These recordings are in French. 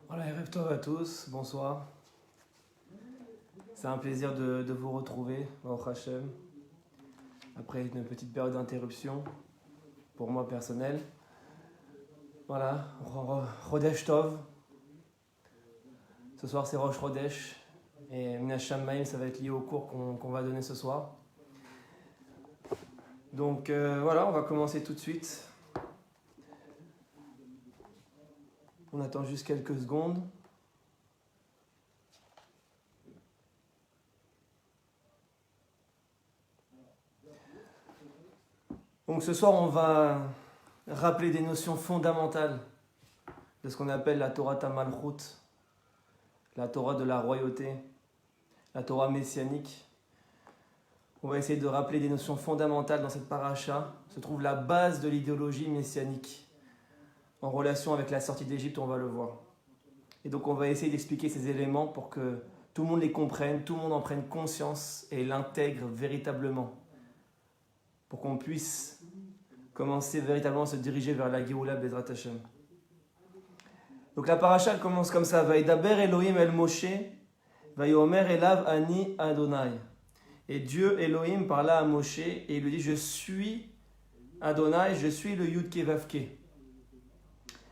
Voilà, Erev Tov à tous, bonsoir. C'est un plaisir de vous retrouver, Baruch Hashem, après une petite période d'interruption, pour moi personnel. Voilà, Chodesh Tov. Ce soir c'est Rosh Chodesh, et Min HaShamayim, ça va être lié au cours qu'on va donner ce soir. Donc voilà, on va commencer tout de suite. On attend juste quelques secondes. Donc ce soir, on va rappeler des notions fondamentales de ce qu'on appelle la Torah Tamalchut, la Torah de la royauté, la Torah messianique. On va essayer de rappeler des notions fondamentales dans cette paracha. Se trouve la base de l'idéologie messianique en relation avec la sortie d'Égypte, on va le voir. Et donc on va essayer d'expliquer ces éléments pour que tout le monde les comprenne, tout le monde en prenne conscience et l'intègre véritablement, pour qu'on puisse commencer véritablement à se diriger vers la Géoula Bezrat Hashem. Donc la paracha elle commence comme ça: Vaïdaber Elohim el Moshe, Vayomer elav ani Adonai. Et Dieu Elohim parla à Moshe et il lui dit: je suis Adonai, je suis le Yud Ke Vav Ke.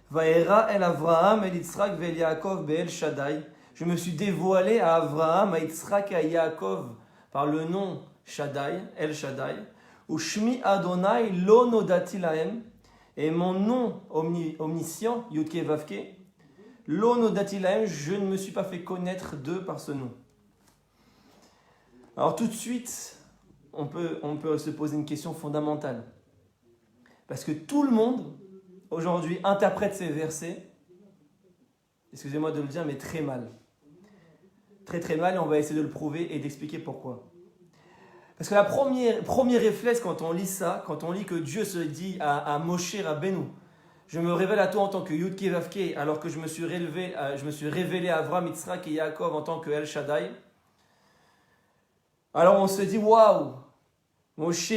Vaera el Avraham el Yitzhak vel Yaakov be'el Shaddai. Je me suis dévoilé à Avraham, à Yitzhak et à Yaakov par le nom Shaddai, El Shaddai. Ushmi Adonai lo nodati lahem. Et mon nom omniscient, Yud Ke Vav Ke, lo nodati lahem, je ne me suis pas fait connaître d'eux par ce nom. Alors tout de suite, on peut se poser une question fondamentale. Parce que tout le monde, aujourd'hui, interprète ces versets, excusez-moi de le dire, mais très mal. Très très mal, et on va essayer de le prouver et d'expliquer pourquoi. Parce que le premier réflexe quand on lit ça, quand on lit que Dieu se dit à Moshe Rabbeinu, je me révèle à toi en tant que Yud Ke Vav Ke, alors que je me suis révélé à Avraham, Yitzhak et Yaakov en tant que El Shaddai. Alors on se dit, waouh, Moshe,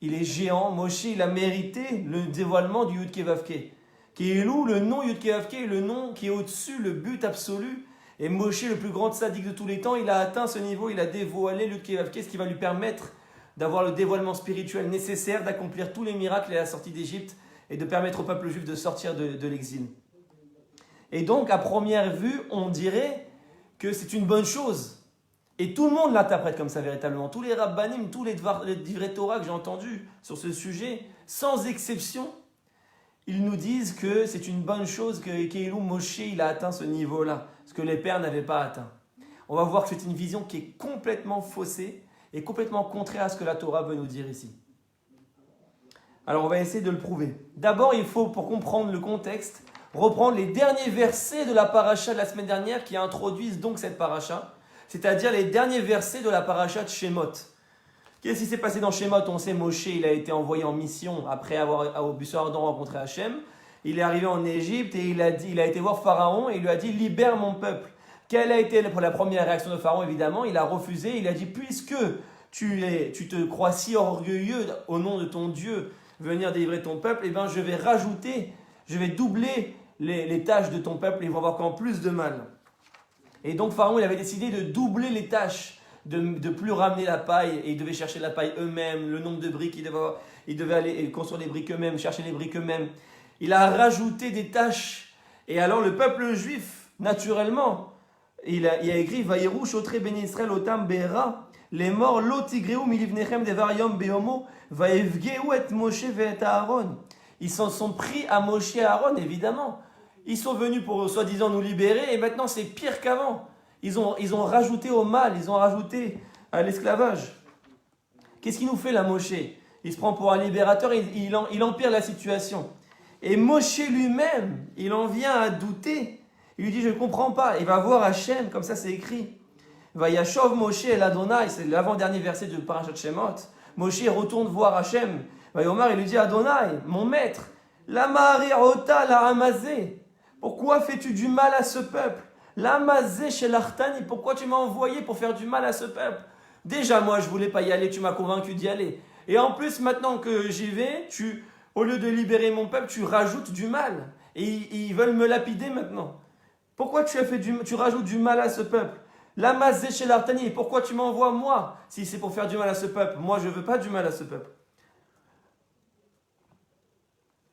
il est géant, Moshe, il a mérité le dévoilement du Yud Ke Vav Ke. Qui est où le nom Yud Ke Vav Ke, le nom qui est au-dessus, le but absolu. Et Moshe, le plus grand tzaddik de tous les temps, il a atteint ce niveau, il a dévoilé le Yud Ke Vav Ke, ce qui va lui permettre d'avoir le dévoilement spirituel nécessaire, d'accomplir tous les miracles et la sortie d'Égypte, et de permettre au peuple juif de sortir de l'exil. Et donc, à première vue, on dirait que c'est une bonne chose. Et tout le monde l'interprète comme ça véritablement. Tous les rabbanim, tous les divrei Torah que j'ai entendus sur ce sujet, sans exception, ils nous disent que c'est une bonne chose que Keilou Moshe il a atteint ce niveau-là, ce que les pères n'avaient pas atteint. On va voir que c'est une vision qui est complètement faussée et complètement contraire à ce que la Torah veut nous dire ici. Alors on va essayer de le prouver. D'abord, il faut, pour comprendre le contexte, reprendre les derniers versets de la paracha de la semaine dernière qui introduisent donc cette paracha, c'est-à-dire les derniers versets de la paracha de Shemot. Qu'est-ce qui s'est passé dans Shemot? On sait, Moshe, il a été envoyé en mission après avoir au buisson ardent rencontré Hachem. Il est arrivé en Égypte et il a été voir Pharaon et il lui a dit: libère mon peuple. Quelle a été la première réaction de Pharaon? Évidemment, il a refusé. Il a dit: puisque tu te crois si orgueilleux au nom de ton Dieu venir délivrer ton peuple, eh bien je vais doubler les tâches de ton peuple et ils vont avoir encore plus de mal. Et donc Pharaon, il avait décidé de doubler les tâches, de plus ramener la paille, et ils devaient chercher la paille eux-mêmes, le nombre de briques, ils devaient aller construire les briques eux-mêmes, chercher les briques eux-mêmes. Il a rajouté des tâches, et alors le peuple juif, naturellement, il a écrit: Vayeru shotre ben Israël otam be'era, les morts lo tigreu milivnechem devar yom be'omo, vaevgeu et Moshe ve'et Aaron. Ils s'en sont pris à Moshe et Aaron, évidemment. Ils sont venus pour soi-disant nous libérer et maintenant c'est pire qu'avant. Ils ont rajouté au mal, ils ont rajouté à l'esclavage. Qu'est-ce qu'il nous fait là, Moshe? Il se prend pour un libérateur, il empire la situation. Et Moshe lui-même, il en vient à douter. Il lui dit, je ne comprends pas. Il va voir Hachem, comme ça c'est écrit. Vayashov Moshe el Adonai, c'est l'avant-dernier verset de Parashat Shemot. Moshe retourne voir Hachem. Vayomar, il lui dit, Adonai, mon maître, lama ari'ota la hamazé. Pourquoi fais-tu du mal à ce peuple? L'amazé chez l'Artani, pourquoi tu m'as envoyé pour faire du mal à ce peuple? Déjà, moi, je voulais pas y aller, tu m'as convaincu d'y aller. Et en plus, maintenant que j'y vais, au lieu de libérer mon peuple, tu rajoutes du mal. Et ils veulent me lapider maintenant. Pourquoi tu rajoutes du mal à ce peuple? L'amazé chez l'Artani, pourquoi tu m'envoies moi? Si c'est pour faire du mal à ce peuple, moi je veux pas du mal à ce peuple.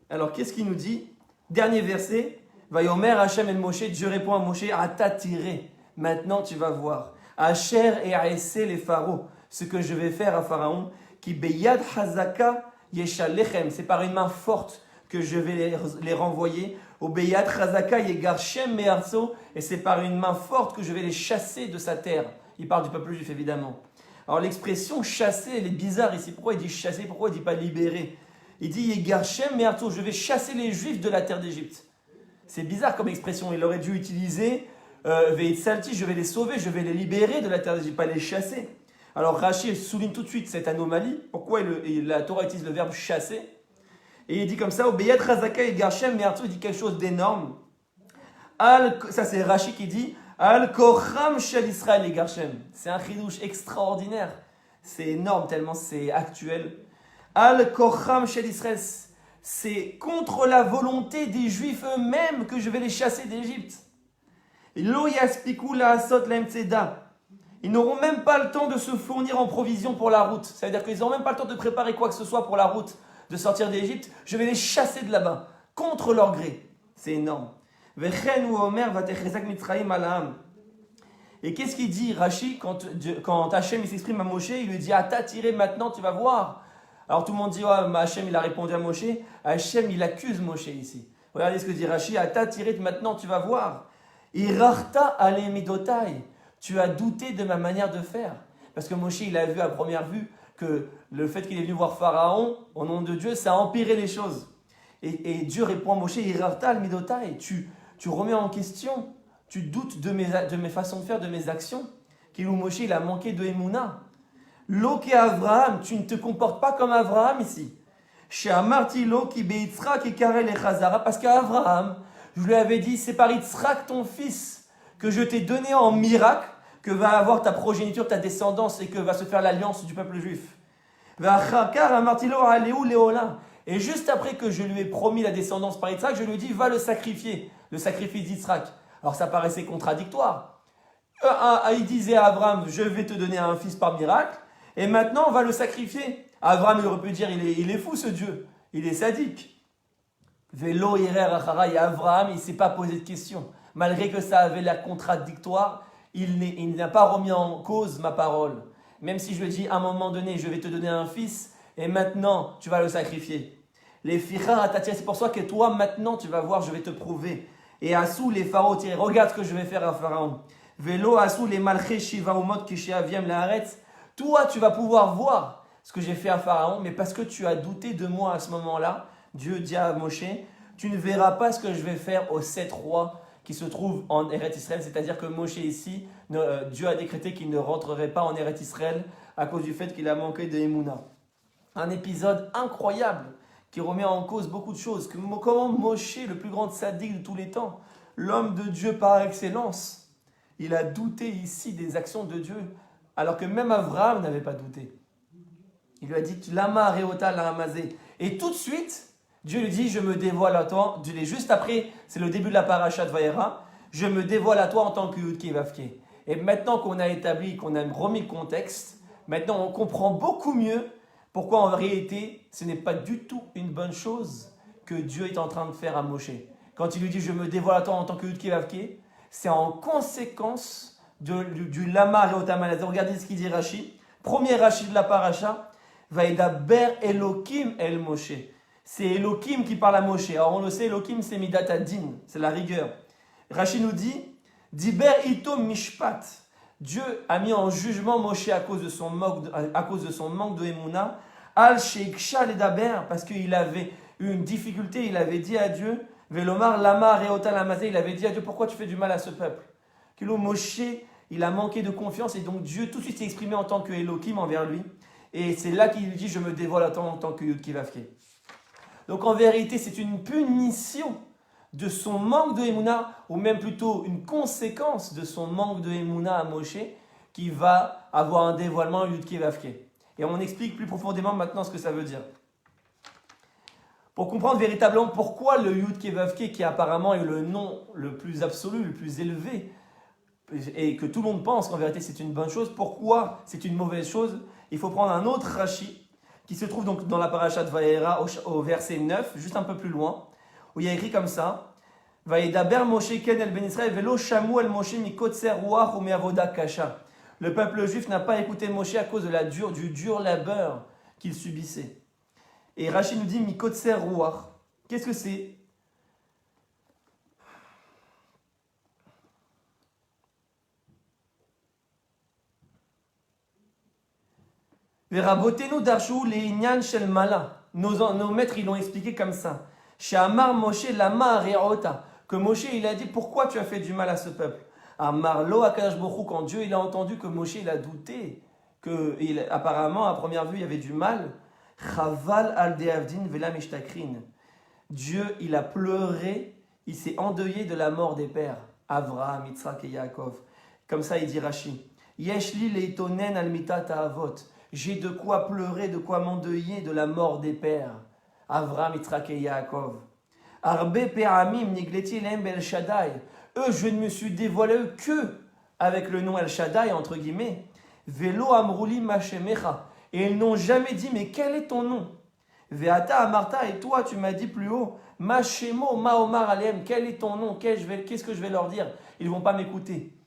Alors, qu'est-ce qu'il nous dit? Dernier verset. Vayomer Hachem el Moshe, Dieu répond à Moshe, Ata tiré. Maintenant tu vas voir. Asher et Aessé les pharaons, ce que je vais faire à Pharaon, qui beyad hazaka yeshalechem, c'est par une main forte que je vais les renvoyer. Au beyad hazaka yegarshem me'arso, et c'est par une main forte que je vais les chasser de sa terre. Il parle du peuple juif évidemment. Alors l'expression chasser, elle est bizarre ici. Pourquoi il dit chasser? Pourquoi il ne dit pas libérer? Il dit yegarshem me'arso, je vais chasser les juifs de la terre d'Égypte. C'est bizarre comme expression. Il aurait dû utiliser Veitsalti, je vais les sauver, je vais les libérer de la terre d'Égypte, pas les chasser. Alors Rashi souligne tout de suite cette anomalie. Pourquoi la Torah utilise le verbe chasser? Et il dit comme ça, Obeyat Razaka et Garshem, mais Arthur dit quelque chose d'énorme. Ça c'est Rashi qui dit, Al Kocham Shel Israël et Garshem. C'est un chidouche extraordinaire. C'est énorme tellement c'est actuel. Al Kocham Shel Israël. C'est contre la volonté des Juifs eux-mêmes que je vais les chasser d'Égypte. Ils n'auront même pas le temps de se fournir en provisions pour la route. Ça veut dire qu'ils n'auront même pas le temps de préparer quoi que ce soit pour la route, de sortir d'Égypte. Je vais les chasser de là-bas, contre leur gré. C'est énorme. Et qu'est-ce qu'il dit Rashi quand Hachem il s'exprime à Moshe? Il lui dit, Ata tiré, maintenant tu vas voir. Alors tout le monde dit, ouais, Hachem il a répondu à Moshe. Hachem il accuse Moshe ici. Regardez ce que dit Rashi, Ata tiré, maintenant tu vas voir. Irarta alemidotai. Tu as douté de ma manière de faire. Parce que Moshe il a vu à première vue que le fait qu'il est venu voir Pharaon, au nom de Dieu, ça a empiré les choses. Et Dieu répond à Moshe, Irarta alemidotai. Tu remets en question, tu doutes de mes façons de faire, de mes actions. Qu'il Moshe il a manqué de Emouna. Loke Avraham, tu ne te comportes pas comme Avraham ici. Chez Amarti Loki Beitzrak et Karel et Chazara, parce qu'Avraham, je lui avais dit, c'est par Yitzhak ton fils que je t'ai donné en miracle que va avoir ta progéniture, ta descendance et que va se faire l'alliance du peuple juif. Et juste après que je lui ai promis la descendance par Yitzhak, je lui ai dit, va le sacrifier, le sacrifice d'Yitzhak. Alors ça paraissait contradictoire. Il disait à Abraham, je vais te donner un fils par miracle. Et maintenant, on va le sacrifier. Abraham, il aurait pu dire, il est fou ce Dieu. Il est sadique. Velo Hirer Achara, et Abraham, il ne s'est pas posé de questions. Malgré que ça avait la contradictoire, il n'a pas remis en cause ma parole. Même si je lui ai dit, à un moment donné, je vais te donner un fils, et maintenant, tu vas le sacrifier. Les Fichar Atatia, c'est pour ça que toi, maintenant, tu vas voir, je vais te prouver. Et Assou, les pharaons, regarde ce que je vais faire à Pharaon. Velo Assou, les Malché Shiva Umot Kishéaviem Laaretz. Toi, tu vas pouvoir voir ce que j'ai fait à Pharaon, mais parce que tu as douté de moi à ce moment-là, Dieu dit à Moshe, tu ne verras pas ce que je vais faire aux 7 rois qui se trouvent en Eretz Israël. C'est-à-dire que Moshe ici, Dieu a décrété qu'il ne rentrerait pas en Eretz Israël à cause du fait qu'il a manqué de Emouna. Un épisode incroyable qui remet en cause beaucoup de choses. Comment Moshe, le plus grand sadique de tous les temps, l'homme de Dieu par excellence, il a douté ici des actions de Dieu. Alors que même Avraham n'avait pas douté. Il lui a dit, Lama Reota la Hamazé. Et tout de suite, Dieu lui dit, je me dévoile à toi. Juste après, c'est le début de la paracha de Vaïra. Je me dévoile à toi en tant que Yudke Vavke. Et maintenant qu'on a établi, qu'on a remis le contexte, maintenant on comprend beaucoup mieux pourquoi en réalité, ce n'est pas du tout une bonne chose que Dieu est en train de faire à Moshe. Quand il lui dit, je me dévoile à toi en tant que Yudke Vavke, c'est en conséquence du lama reotamalazé. Regardez ce qu'il dit Rashi. Premier Rashi de la paracha. Vaïdaber Elohim el Moshe. C'est Elohim qui parle à Moshe. Alors on le sait, Elohim c'est Midat Adin, c'est la rigueur. Rashi nous dit, Diber ito mishpat. Dieu a mis en jugement Moshe à cause de son manque de Emouna. Al sheikshal edaber, parce qu'il avait eu une difficulté, il avait dit à Dieu, Velomar lama reota lamazé, il avait dit à Dieu, pourquoi tu fais du mal à ce peuple? Que Moshe, il a manqué de confiance et donc Dieu tout de suite s'est exprimé en tant que Elohim envers lui. Et c'est là qu'il dit, je me dévoile à toi en tant que Yud-Kei-Vav-Kei. Donc en vérité, c'est une punition de son manque de Emouna, ou même plutôt une conséquence de son manque de Emouna à Moshe, qui va avoir un dévoilement Yud-Kei-Vav-Kei. Et on explique plus profondément maintenant ce que ça veut dire. Pour comprendre véritablement pourquoi le Yud-Kei-Vav-Kei, qui apparemment est le nom le plus absolu, le plus élevé, et que tout le monde pense qu'en vérité c'est une bonne chose, pourquoi c'est une mauvaise chose, il faut prendre un autre Rashi, qui se trouve donc dans la paracha de Vaïra au verset 9, juste un peu plus loin, où il y a écrit comme ça, Vaïdaber Moshe ken el ben Israël velo shamu el Moshe mikotser ruach ou me'avoda kasha. Le peuple juif n'a pas écouté Moshe à cause de du dur labeur qu'il subissait. Et Rashi nous dit mikotser ruach. Qu'est-ce que c'est? Verabotenu darshu le'inyan shel mala. Nos maîtres, ils l'ont expliqué comme ça. She'amar Moshe lama re'ota. Que Moshe, il a dit, pourquoi tu as fait du mal à ce peuple? Amar lo akadosh baruch hu, quand Dieu, il a entendu que Moshe, il a douté, que apparemment, à première vue, il y avait du mal. Chaval al deavdin vela mishtakrin. Dieu, il a pleuré, il s'est endeuillé de la mort des pères. Avraham, Yitzhak et Yaakov. Comme ça, il dit Rashi. Yeshli leitonen al mitat avot. J'ai de quoi pleurer, de quoi m'endeuiller de la mort des pères. Avraham, Yitzhak et Yaakov. Arbe pe'amim nigleti lehem bel Shaddai. Eux, je ne me suis dévoilé que avec le nom El Shaddai, entre guillemets. Velo amrouli mashemecha. Et ils n'ont jamais dit, mais quel est ton nom? Veata amarta, et toi, tu m'as dit plus haut, Mashemo maomar alem, quel est ton nom? Qu'est-ce que je vais leur dire? Ils ne vont pas m'écouter.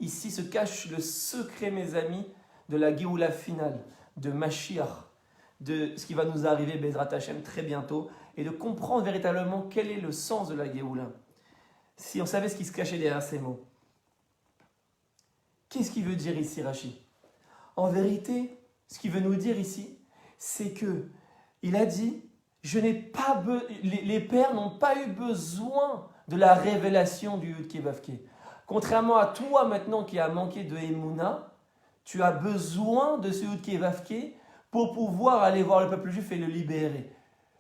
Ici se cache le secret, mes amis, de la Géoula finale, de Mashiach, de ce qui va nous arriver, Bezrat Hashem, très bientôt, et de comprendre véritablement quel est le sens de la Géoula. Si on savait ce qui se cachait derrière ces mots. Qu'est-ce qu'il veut dire ici, Rashi? En vérité, ce qu'il veut nous dire ici, c'est que il a dit, les pères n'ont pas eu besoin de la révélation du Yud-Kei-Vav-Kei. Contrairement à toi maintenant qui a manqué de Emouna, tu as besoin de ce Yud-Kei-Vav-Kei pour pouvoir aller voir le peuple juif et le libérer.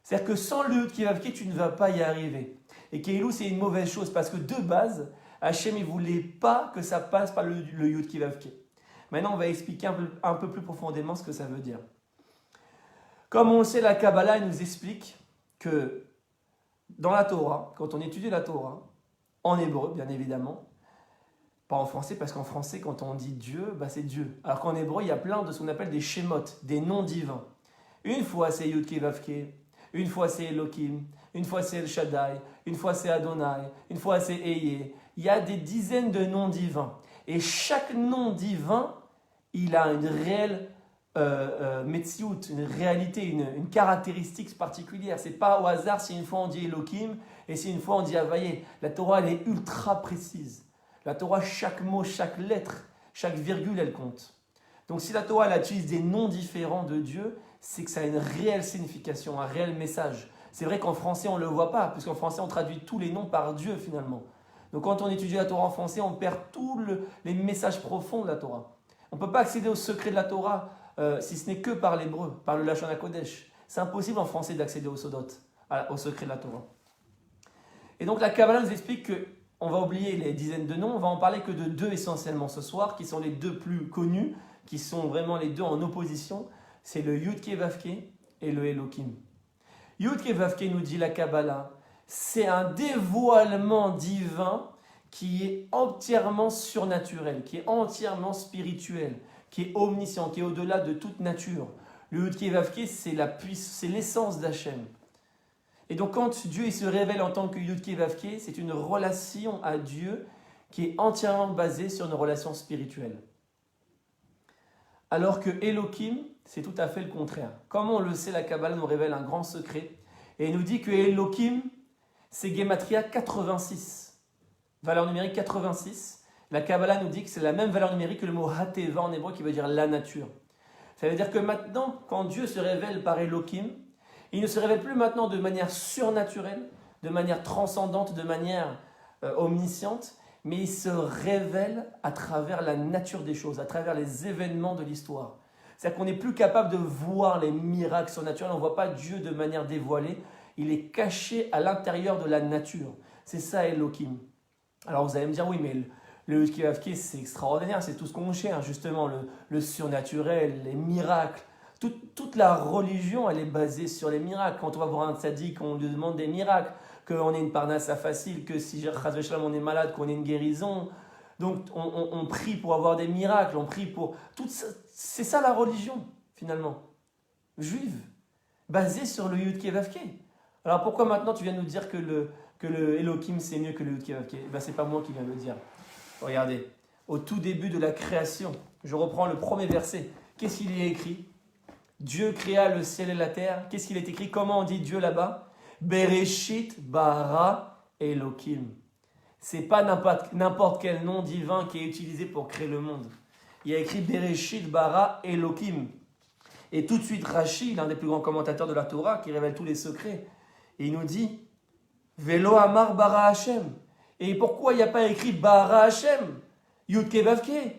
C'est-à-dire que sans le Yud-Kei-Vav-Kei, tu ne vas pas y arriver. Et Keilou, c'est une mauvaise chose parce que de base, Hachem, il ne voulait pas que ça passe par le Yud-Kei-Vav-Kei. Maintenant, on va expliquer un peu plus profondément ce que ça veut dire. Comme on le sait, la Kabbalah nous explique que dans la Torah, quand on étudie la Torah, en hébreu, bien évidemment, pas en français, parce qu'en français, quand on dit Dieu, c'est Dieu. Alors qu'en hébreu, il y a plein de ce qu'on appelle des shemot, des noms divins. Une fois, c'est Yud-Kei-Vav-Kei, une fois, c'est Elohim, une fois, c'est El Shaddai, une fois, c'est Adonai, une fois, c'est Eye. Il y a des dizaines de noms divins. Et chaque nom divin, il a une réelle metsiout, une réalité, une caractéristique particulière. C'est pas au hasard si une fois on dit Elohim et si une fois on dit Havaye. La Torah, elle est ultra précise. La Torah, chaque mot, chaque lettre, chaque virgule, elle compte. Donc si la Torah, elle utilise des noms différents de Dieu, c'est que ça a une réelle signification, un réel message. C'est vrai qu'en français, on ne le voit pas, puisqu'en français, on traduit tous les noms par Dieu, finalement. Donc quand on étudie la Torah en français, on perd tous les messages profonds de la Torah. On ne peut pas accéder au secret de la Torah si ce n'est que par l'hébreu, par le Lashon HaKodesh. C'est impossible en français d'accéder au Sodot, au secret de la Torah. Et donc la Kabbalah nous explique qu'on va oublier les dizaines de noms, on va en parler que de deux essentiellement ce soir, qui sont les deux plus connus, qui sont vraiment les deux en opposition. C'est le Yud-Kei-Vav-Kei et le Elohim. Yud-Kei-Vav-Kei, nous dit la Kabbalah, c'est un dévoilement divin qui est entièrement surnaturel, qui est entièrement spirituel, qui est omniscient, qui est au-delà de toute nature. Le Yud-Kei-Vav-Kei, c'est l'essence d'Hachem. Et donc quand Dieu il se révèle en tant que Yud-Kei-Vav-Kei, c'est une relation à Dieu qui est entièrement basée sur une relation spirituelle. Alors que Elohim, c'est tout à fait le contraire. Comme on le sait, la Kabbalah nous révèle un grand secret et nous dit que Elohim, c'est Gematria 86. Valeur numérique 86. La Kabbalah nous dit que c'est la même valeur numérique que le mot Hateva en hébreu qui veut dire la nature. Ça veut dire que maintenant, quand Dieu se révèle par Elohim, Il ne se révèle plus maintenant de manière surnaturelle, de manière transcendante, de manière omnisciente, mais il se révèle à travers la nature des choses, à travers les événements de l'histoire. C'est-à-dire qu'on n'est plus capable de voir les miracles surnaturels, on ne voit pas Dieu de manière dévoilée, il est caché à l'intérieur de la nature. C'est ça Elohim. Alors vous allez me dire, oui, mais le Yud-Keh-Vav-Keh, c'est extraordinaire, c'est tout ce qu'on cherche, justement, le surnaturel, les miracles. Toute la religion, elle est basée sur les miracles. Quand on va voir un tzaddik, on lui demande des miracles, qu'on ait une parnassa facile, que si on est malade, qu'on ait une guérison. Donc on prie pour avoir des miracles, on prie pour... C'est ça la religion, finalement, juive, basée sur le Yud-Keh-Vav-Keh. Alors pourquoi maintenant tu viens nous dire que le Elohim c'est mieux que le Yud-Keh-Vav-Keh? Ben, c'est pas moi qui viens de le dire. Regardez, au tout début de la création, je reprends le premier verset. Qu'est-ce qu'il y a écrit? Dieu créa le ciel et la terre. Qu'est-ce qu'il est écrit? Comment on dit Dieu là-bas? Bereshit bara Elohim. C'est pas n'importe quel nom divin qui est utilisé pour créer le monde. Il y a écrit Bereshit bara Elohim. Et tout de suite, Rashi, l'un des plus grands commentateurs de la Torah, qui révèle tous les secrets, et il nous dit Velo amar bara Hashem. Et pourquoi il n'y a pas écrit bara Hashem? Yud-Keh-Vav-Keh.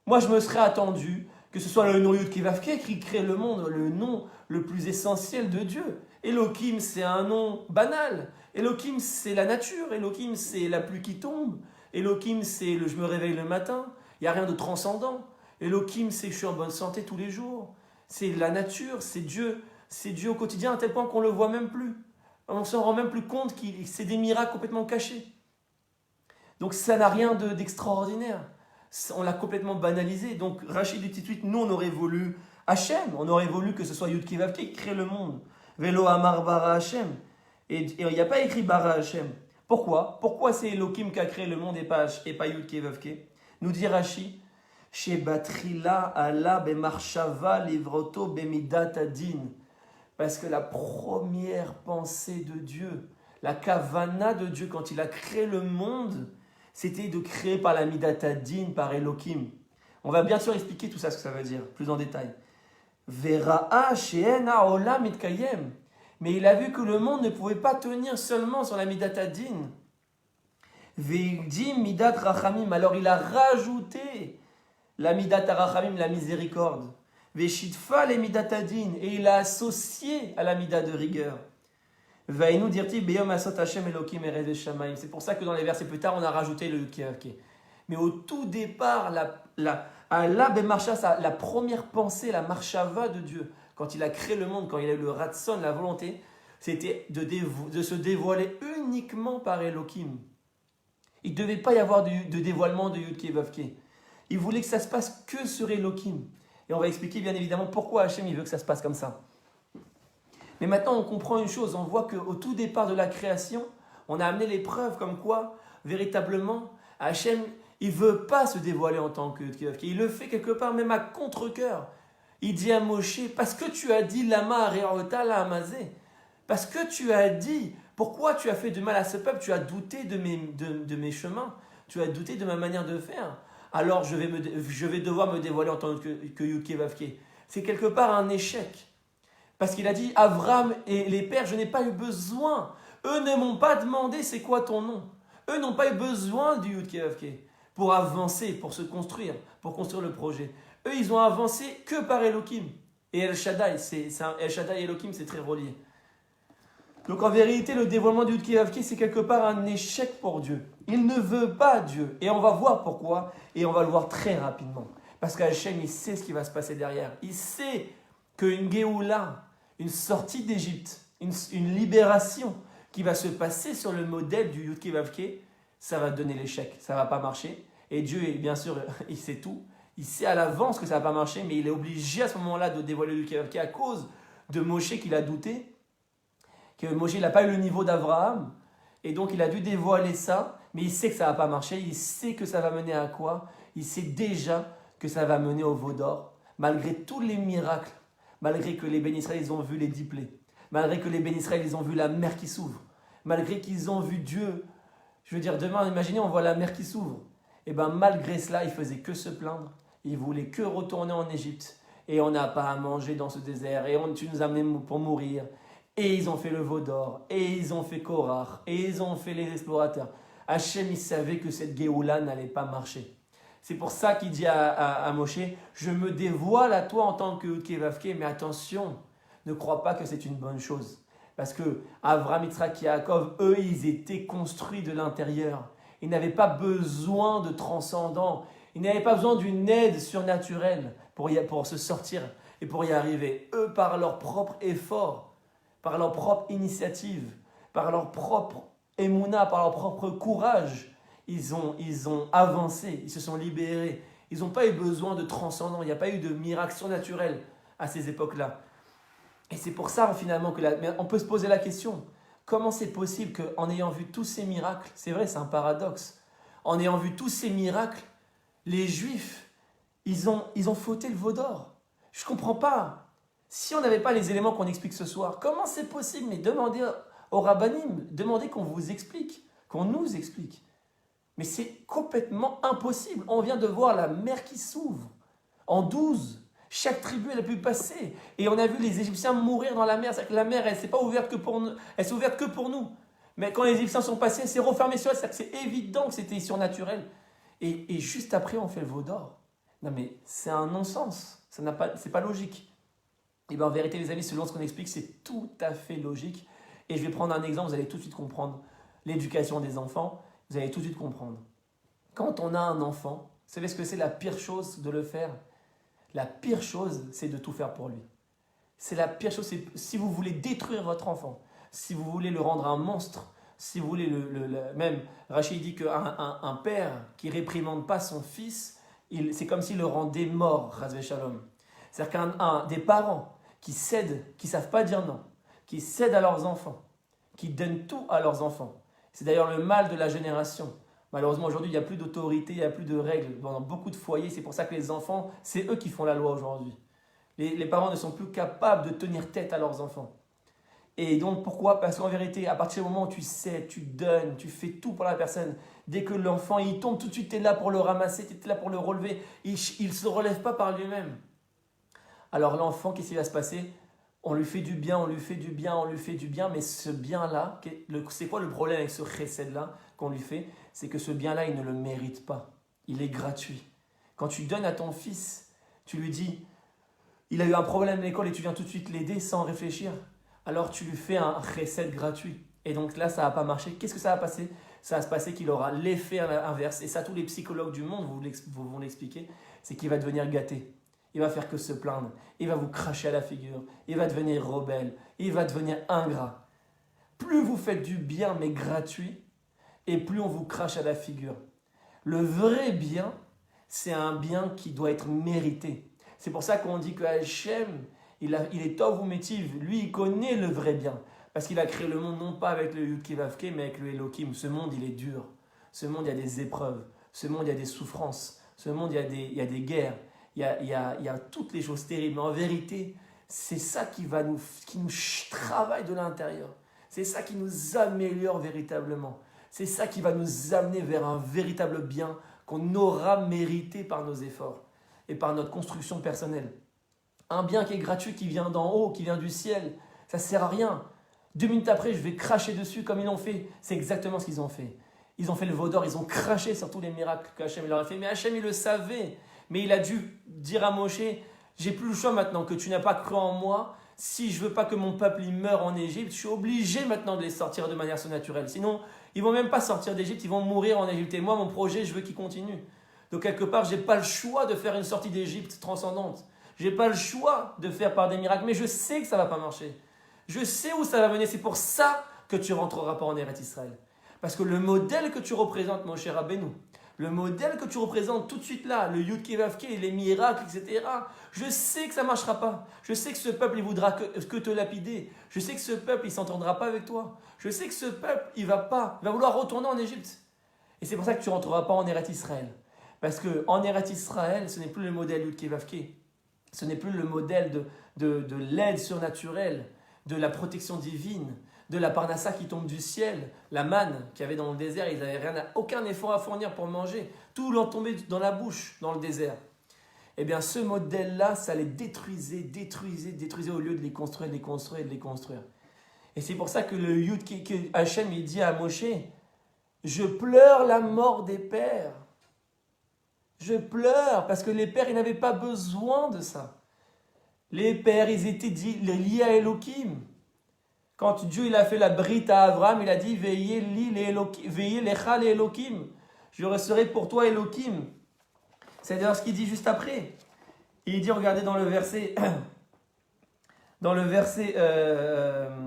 Moi, je me serais attendu que ce soit le nom Yud-Keh-Vav-Keh qui crée le monde, le nom le plus essentiel de Dieu. Elohim, c'est un nom banal. Elohim, c'est la nature. Elohim, c'est la pluie qui tombe. Elohim, c'est je me réveille le matin. Il n'y a rien de transcendant. Elohim, c'est que je suis en bonne santé tous les jours. C'est la nature, c'est Dieu au quotidien, à tel point qu'on ne le voit même plus. On ne s'en rend même plus compte que c'est des miracles complètement cachés. Donc ça n'a rien d'extraordinaire. On l'a complètement banalisé. Donc Rachid dit tout de suite, nous on aurait voulu Hachem, on aurait voulu que ce soit Yud-Keh-Vav-Keh qui crée le monde. Velo Amar Bara Hachem. Et il n'y a pas écrit Bara Hachem. Pourquoi? Pourquoi c'est Elohim qui a créé le monde et pas Yud-Keh-Vav-Keh? Nous dit Rachid, Chez Batrila Allah Bemarshava Livroto Bemidat Adin. Parce que la première pensée de Dieu, la kavana de Dieu quand il a créé le monde, c'était de créer par la Midat Adin, par Elohim. On va bien sûr expliquer tout ça, ce que ça veut dire, plus en détail. Vera'a she'ena olam mitkayem. Mais il a vu que le monde ne pouvait pas tenir seulement sur la Midat Adin. Ve'ildim Midat Rachamim. Alors il a rajouté la Midat Rachamim, la miséricorde. Ve'shitfa le Midat Adin. Et il a associé à la Midat de rigueur. Vainu dirti beyom asot Hashem Elohim erev shamayim. C'est pour ça que dans les versets plus tard, on a rajouté le Yud-Keh-Vav-Keh. Mais au tout départ, Allah bemarcha, la première pensée, la marshava de Dieu, quand il a créé le monde, quand il a eu le ratson, la volonté, c'était de se dévoiler uniquement par Elohim. Il ne devait pas y avoir de dévoilement de Yud-Keh-Vav-Keh. Il voulait que ça se passe que sur Elohim. Et on va expliquer bien évidemment pourquoi Hachem il veut que ça se passe comme ça. Mais maintenant, on comprend une chose, on voit qu'au tout départ de la création, on a amené les preuves comme quoi, véritablement, Hachem, il ne veut pas se dévoiler en tant que Yud-Keh-Vav-Keh. Il le fait quelque part, même à contre-cœur. Il dit à Moshe, parce que tu as dit Lama Areota La Amazé, parce que tu as dit, pourquoi tu as fait de mal à ce peuple, tu as douté de mes chemins, tu as douté de ma manière de faire, alors je vais devoir me dévoiler en tant que Yud-Keh-Vav-Keh. C'est quelque part un échec. Parce qu'il a dit, Avram et les pères, je n'ai pas eu besoin. Eux ne m'ont pas demandé c'est quoi ton nom. Eux n'ont pas eu besoin du Yud-Keh-Vav-Keh pour avancer, pour se construire, pour construire le projet. Eux, ils ont avancé que par Elohim. Et El Shaddai, El Shaddai et Elohim, c'est très relié. Donc en vérité, le dévoilement du Yud-Keh-Vav-Keh, c'est quelque part un échec pour Dieu. Il ne veut pas Dieu. Et on va voir pourquoi. Et on va le voir très rapidement. Parce qu'Hachem, il sait ce qui va se passer derrière. Il sait qu'une Géoula, une sortie d'Égypte, une libération qui va se passer sur le modèle du Yud-Keh-Vav-Keh, ça va donner l'échec. Ça ne va pas marcher. Et Dieu, bien sûr, il sait tout. Il sait à l'avance que ça ne va pas marcher, mais il est obligé à ce moment-là de dévoiler le Yud-Keh-Vav-Keh à cause de Moshe qu'il a douté. Que Moshe n'a pas eu le niveau d'Abraham, et donc il a dû dévoiler ça, mais il sait que ça ne va pas marcher, il sait que ça va mener à quoi? Il sait déjà que ça va mener au veau d'or, malgré tous les miracles, malgré que les bénis Israël ils ont vu les 10 plaies, malgré que les bénis Israël ils ont vu la mer qui s'ouvre, malgré qu'ils ont vu Dieu. Je veux dire, demain, imaginez, on voit la mer qui s'ouvre. Et bien malgré cela, il faisait que se plaindre, il voulait que retourner en Égypte, et on n'a pas à manger dans ce désert, et tu nous as amenés pour mourir. Et ils ont fait le veau d'or, et ils ont fait Korach, et ils ont fait les explorateurs. Hachem, il savait que cette Géoula n'allait pas marcher. C'est pour ça qu'il dit à Moshe, je me dévoile à toi en tant que Yud-Keh-Vav-Keh, mais attention, ne crois pas que c'est une bonne chose. Parce que Avraham, Yitzhak et Yaakov, eux, ils étaient construits de l'intérieur. Ils n'avaient pas besoin de transcendants. Ils n'avaient pas besoin d'une aide surnaturelle pour se sortir et pour y arriver. Eux, par leur propre effort, par leur propre initiative, par leur propre émouna, par leur propre courage, ils ont avancé, ils se sont libérés. Ils n'ont pas eu besoin de transcendants. Il n'y a pas eu de miracle surnaturel à ces époques-là. Et c'est pour ça finalement on peut se poser la question, comment c'est possible qu'en ayant vu tous ces miracles, c'est vrai, c'est un paradoxe, en ayant vu tous ces miracles, les Juifs, ils ont fauté le veau d'or. Je ne comprends pas. Si on n'avait pas les éléments qu'on explique ce soir, comment c'est possible? Mais demandez au rabbanim, demandez qu'on vous explique, qu'on nous explique. Mais c'est complètement impossible. On vient de voir la mer qui s'ouvre en 12. Chaque tribu, elle a pu passer. Et on a vu les Égyptiens mourir dans la mer. C'est-à-dire que la mer, elle ne s'est pas ouverte que pour nous. Elle s'est ouverte que pour nous. Mais quand les Égyptiens sont passés, elle s'est refermée sur elle. C'est-à-dire que c'est évident que c'était surnaturel. Et juste après, on fait le veau d'or. Non mais c'est un non-sens. C'est pas logique. Et bien en vérité, les amis, selon ce qu'on explique, c'est tout à fait logique. Et je vais prendre un exemple, vous allez tout de suite comprendre l'éducation des enfants. Vous allez tout de suite comprendre. Quand on a un enfant, vous savez ce que c'est la pire chose de le faire? La pire chose, c'est de tout faire pour lui. C'est la pire chose. Si vous voulez détruire votre enfant, si vous voulez le rendre un monstre, si vous voulez même, Rachid dit qu'un père qui réprimande pas son fils, c'est comme s'il le rendait mort, Chas v'shalom. C'est-à-dire des parents qui cèdent, qui savent pas dire non, qui cèdent à leurs enfants, qui donnent tout à leurs enfants. C'est d'ailleurs le mal de la génération. Malheureusement, aujourd'hui, il n'y a plus d'autorité, il n'y a plus de règles dans beaucoup de foyers. C'est pour ça que les enfants, c'est eux qui font la loi aujourd'hui. Les parents ne sont plus capables de tenir tête à leurs enfants. Et donc, pourquoi? Parce qu'en vérité, à partir du moment où tu sais, tu donnes, tu fais tout pour la personne, dès que l'enfant, il tombe tout de suite, tu es là pour le ramasser, tu es là pour le relever. Il ne se relève pas par lui-même. Alors l'enfant, qu'est-ce qui va se passer? On lui fait du bien, on lui fait du bien, on lui fait du bien, mais ce bien-là, c'est quoi le problème avec ce chesed-là qu'on lui fait? C'est que ce bien-là, il ne le mérite pas. Il est gratuit. Quand tu donnes à ton fils, tu lui dis, il a eu un problème à l'école et tu viens tout de suite l'aider sans réfléchir, alors tu lui fais un chesed gratuit. Et donc là, ça ne va pas marcher. Qu'est-ce que ça va passer? Ça va se passer qu'il aura l'effet inverse. Et ça, tous les psychologues du monde vous vont l'expliquer. C'est qu'il va devenir gâté. Il va faire que se plaindre. Il va vous cracher à la figure. Il va devenir rebelle. Il va devenir ingrat. Plus vous faites du bien, mais gratuit, et plus on vous crache à la figure. Le vrai bien, c'est un bien qui doit être mérité. C'est pour ça qu'on dit que Hachem, il est tov ou métiv. Lui, il connaît le vrai bien. Parce qu'il a créé le monde non pas avec le Yud-Keh-Vav-Keh, mais avec le Elohim. Ce monde, il est dur. Ce monde, il y a des épreuves. Ce monde, il y a des souffrances. Ce monde, il y a des guerres. Il y a toutes les choses terribles. Mais en vérité, c'est ça qui nous travaille de l'intérieur. C'est ça qui nous améliore véritablement. C'est ça qui va nous amener vers un véritable bien qu'on aura mérité par nos efforts et par notre construction personnelle. Un bien qui est gratuit, qui vient d'en haut, qui vient du ciel, ça ne sert à rien. 2 minutes après, je vais cracher dessus comme ils l'ont fait. C'est exactement ce qu'ils ont fait. Ils ont fait le veau d'or, ils ont craché sur tous les miracles qu'Hachem leur a fait. Mais Hachem, il le savait. Mais il a dû dire à Moshe, j'ai plus le choix maintenant que tu n'as pas cru en moi. Si je veux pas que mon peuple il meure en Égypte, je suis obligé maintenant de les sortir de manière surnaturelle. Sinon, ils vont même pas sortir d'Égypte, ils vont mourir en Égypte. Et moi, mon projet, je veux qu'il continue. Donc quelque part, j'ai pas le choix de faire une sortie d'Égypte transcendante. J'ai pas le choix de faire par des miracles, mais je sais que ça va pas marcher. Je sais où ça va mener. C'est pour ça que tu rentreras pas en Eretz Israël. Parce que le modèle que tu représentes, mon cher Rabbeinu, le modèle que tu représentes tout de suite là, le Yud-Keh-Vav-Keh, les miracles, etc., je sais que ça ne marchera pas. Je sais que ce peuple, il voudra que te lapider. Je sais que ce peuple, il ne s'entendra pas avec toi. Je sais que ce peuple, il va vouloir retourner en Égypte. Et c'est pour ça que tu ne rentreras pas en Eretz Israël. Parce qu'en Eretz Israël, ce n'est plus le modèle Yud-Keh-Vav-Keh. Ce n'est plus le modèle de l'aide surnaturelle, de la protection divine, de la parnassa qui tombe du ciel, la manne qu'il y avait dans le désert, ils n'avaient aucun effort à fournir pour manger. Tout leur tombait dans la bouche, dans le désert. Eh bien, ce modèle-là, ça les détruisait au lieu de les construire, de les construire et de les construire. Et c'est pour ça que le Yud que Hachem il dit à Moshe, je pleure la mort des pères. Je pleure parce que les pères, ils n'avaient pas besoin de ça. Les pères, ils étaient liés à Elohim. Quand Dieu il a fait la brite à Abraham, il a dit veillez lecha les Elohim. Je serai pour toi Elohim. C'est d'ailleurs ce qu'il dit juste après. Il dit, regardez dans le verset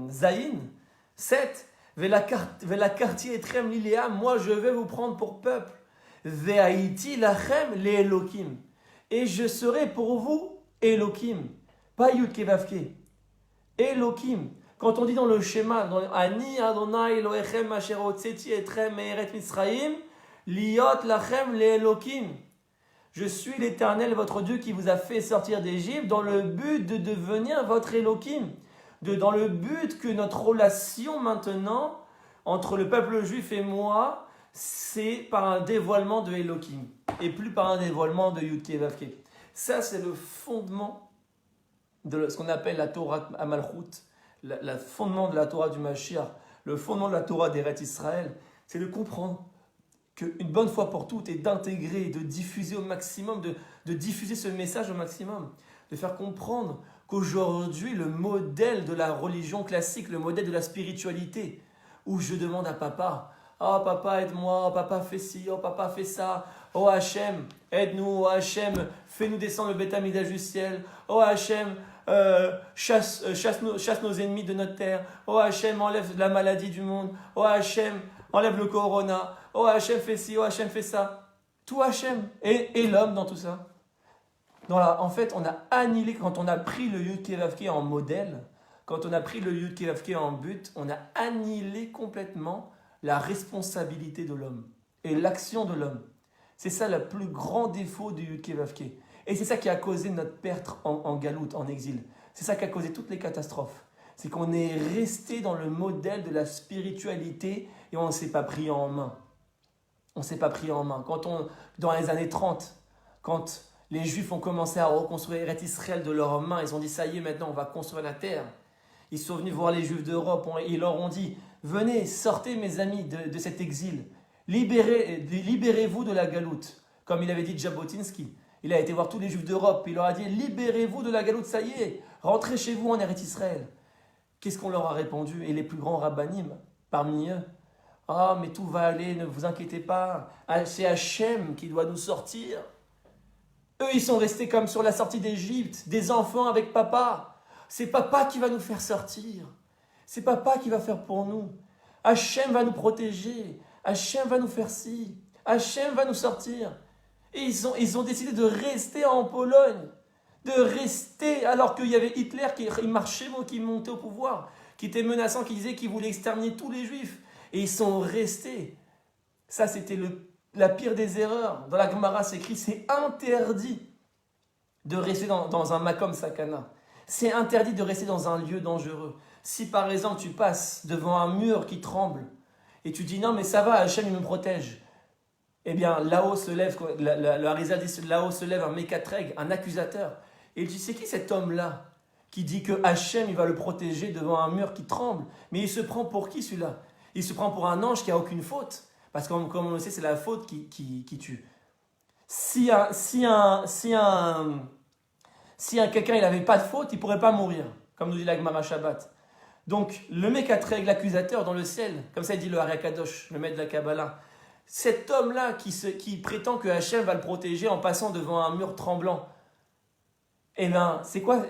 Zayin 7, Vela quartier etrem liléa, moi je vais vous prendre pour peuple. Ve'aiti lachem les Elohim. Et je serai pour vous Elohim. Pas Yud Kevavke. Elohim. Quand on dit dans le schéma, dans Ani Adonai Elohechem asher hotzeti etrem me'eret Mitzrayim, liot lachem les Elohim. Je suis l'Éternel, votre Dieu, qui vous a fait sortir d'Égypte dans le but de devenir votre Elohim. Dans le but que notre relation maintenant, entre le peuple juif et moi, c'est par un dévoilement de Elohim, et plus par un dévoilement de Yud-Kei Vav-Kei. Ça, c'est le fondement de ce qu'on appelle la Torah Amalchut, le fondement de la Torah du Mashiach, le fondement de la Torah d'Eretz Israël, c'est de comprendre qu'une bonne fois pour toutes est d'intégrer, de diffuser au maximum, de diffuser ce message au maximum, de faire comprendre qu'aujourd'hui, le modèle de la religion classique, le modèle de la spiritualité, où je demande à papa, oh papa aide-moi, oh papa fais ci, oh papa fais ça, oh Hachem, aide-nous, oh Hachem, fais-nous descendre le Beth Amikdash du ciel, oh Hachem, chasse nos ennemis de notre terre, oh Hachem, enlève la maladie du monde, oh Hachem, enlève le corona, oh Hachem fait ci, oh Hachem fait ça, tout Hachem, et l'homme dans tout ça. En fait, on a annihilé, quand on a pris le Yud-Kei Vav-Kei en modèle, quand on a pris le Yud-Kei Vav-Kei en but, on a annihilé complètement la responsabilité de l'homme et l'action de l'homme. C'est ça le plus grand défaut du Yud-Kei Vav-Kei. Et c'est ça qui a causé notre perte en galoute, en exil. C'est ça qui a causé toutes les catastrophes. C'est qu'on est resté dans le modèle de la spiritualité et on ne s'est pas pris en main. On ne s'est pas pris en main. Dans les années 30, quand les Juifs ont commencé à reconstruire Eretz Israël de leurs mains, ils ont dit ça y est, maintenant on va construire la terre. Ils sont venus voir les Juifs d'Europe, ils leur ont dit venez, sortez mes amis de cet exil, libérez-vous de la galoute. Comme il avait dit Jabotinsky, il a été voir tous les Juifs d'Europe, il leur a dit libérez-vous de la galoute, ça y est, rentrez chez vous en Eretz Israël. Qu'est-ce qu'on leur a répondu? Et les plus grands rabbanim parmi eux, ah mais tout va aller, ne vous inquiétez pas, c'est Hachem qui doit nous sortir. Eux, ils sont restés comme sur la sortie d'Égypte, des enfants avec papa. C'est papa qui va nous faire sortir. C'est papa qui va faire pour nous. Hachem va nous protéger. Hachem va nous faire ci. Hachem va nous sortir. Et ils ont décidé de rester en Pologne. De rester, alors qu'il y avait Hitler qui marchait, qui montait au pouvoir, qui était menaçant, qui disait qu'il voulait exterminer tous les Juifs. Et ils sont restés. Ça, c'était la pire des erreurs. Dans la Gemara, c'est écrit, c'est interdit de rester dans un makom sakana. C'est interdit de rester dans un lieu dangereux. Si par exemple tu passes devant un mur qui tremble et tu dis non mais ça va, Hachem il me protège. Eh bien là-haut se lève, le Harizal dit là-haut se lève un Mekatreg, un accusateur. Et il dit c'est qui cet homme-là qui dit que Hachem il va le protéger devant un mur qui tremble? Mais il se prend pour qui celui-là? Il se prend pour un ange qui n'a aucune faute. Parce que comme on le sait, c'est la faute qui tue. Si quelqu'un n'avait pas de faute, il ne pourrait pas mourir, comme nous dit la Gemara Shabbat. Donc, le Mekatreg, l'accusateur dans le ciel, comme ça dit le Hari Akadosh, le maître de la Kabbalah, cet homme-là qui prétend que Hachem va le protéger en passant devant un mur tremblant, eh bien, c'est quoi?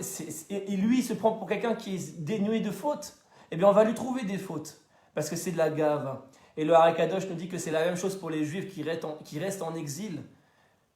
Et lui, il se prend pour quelqu'un qui est dénué de faute. Eh bien, on va lui trouver des fautes, parce que c'est de la gave. Et le Hari Kadosh nous dit que c'est la même chose pour les Juifs qui restent en exil.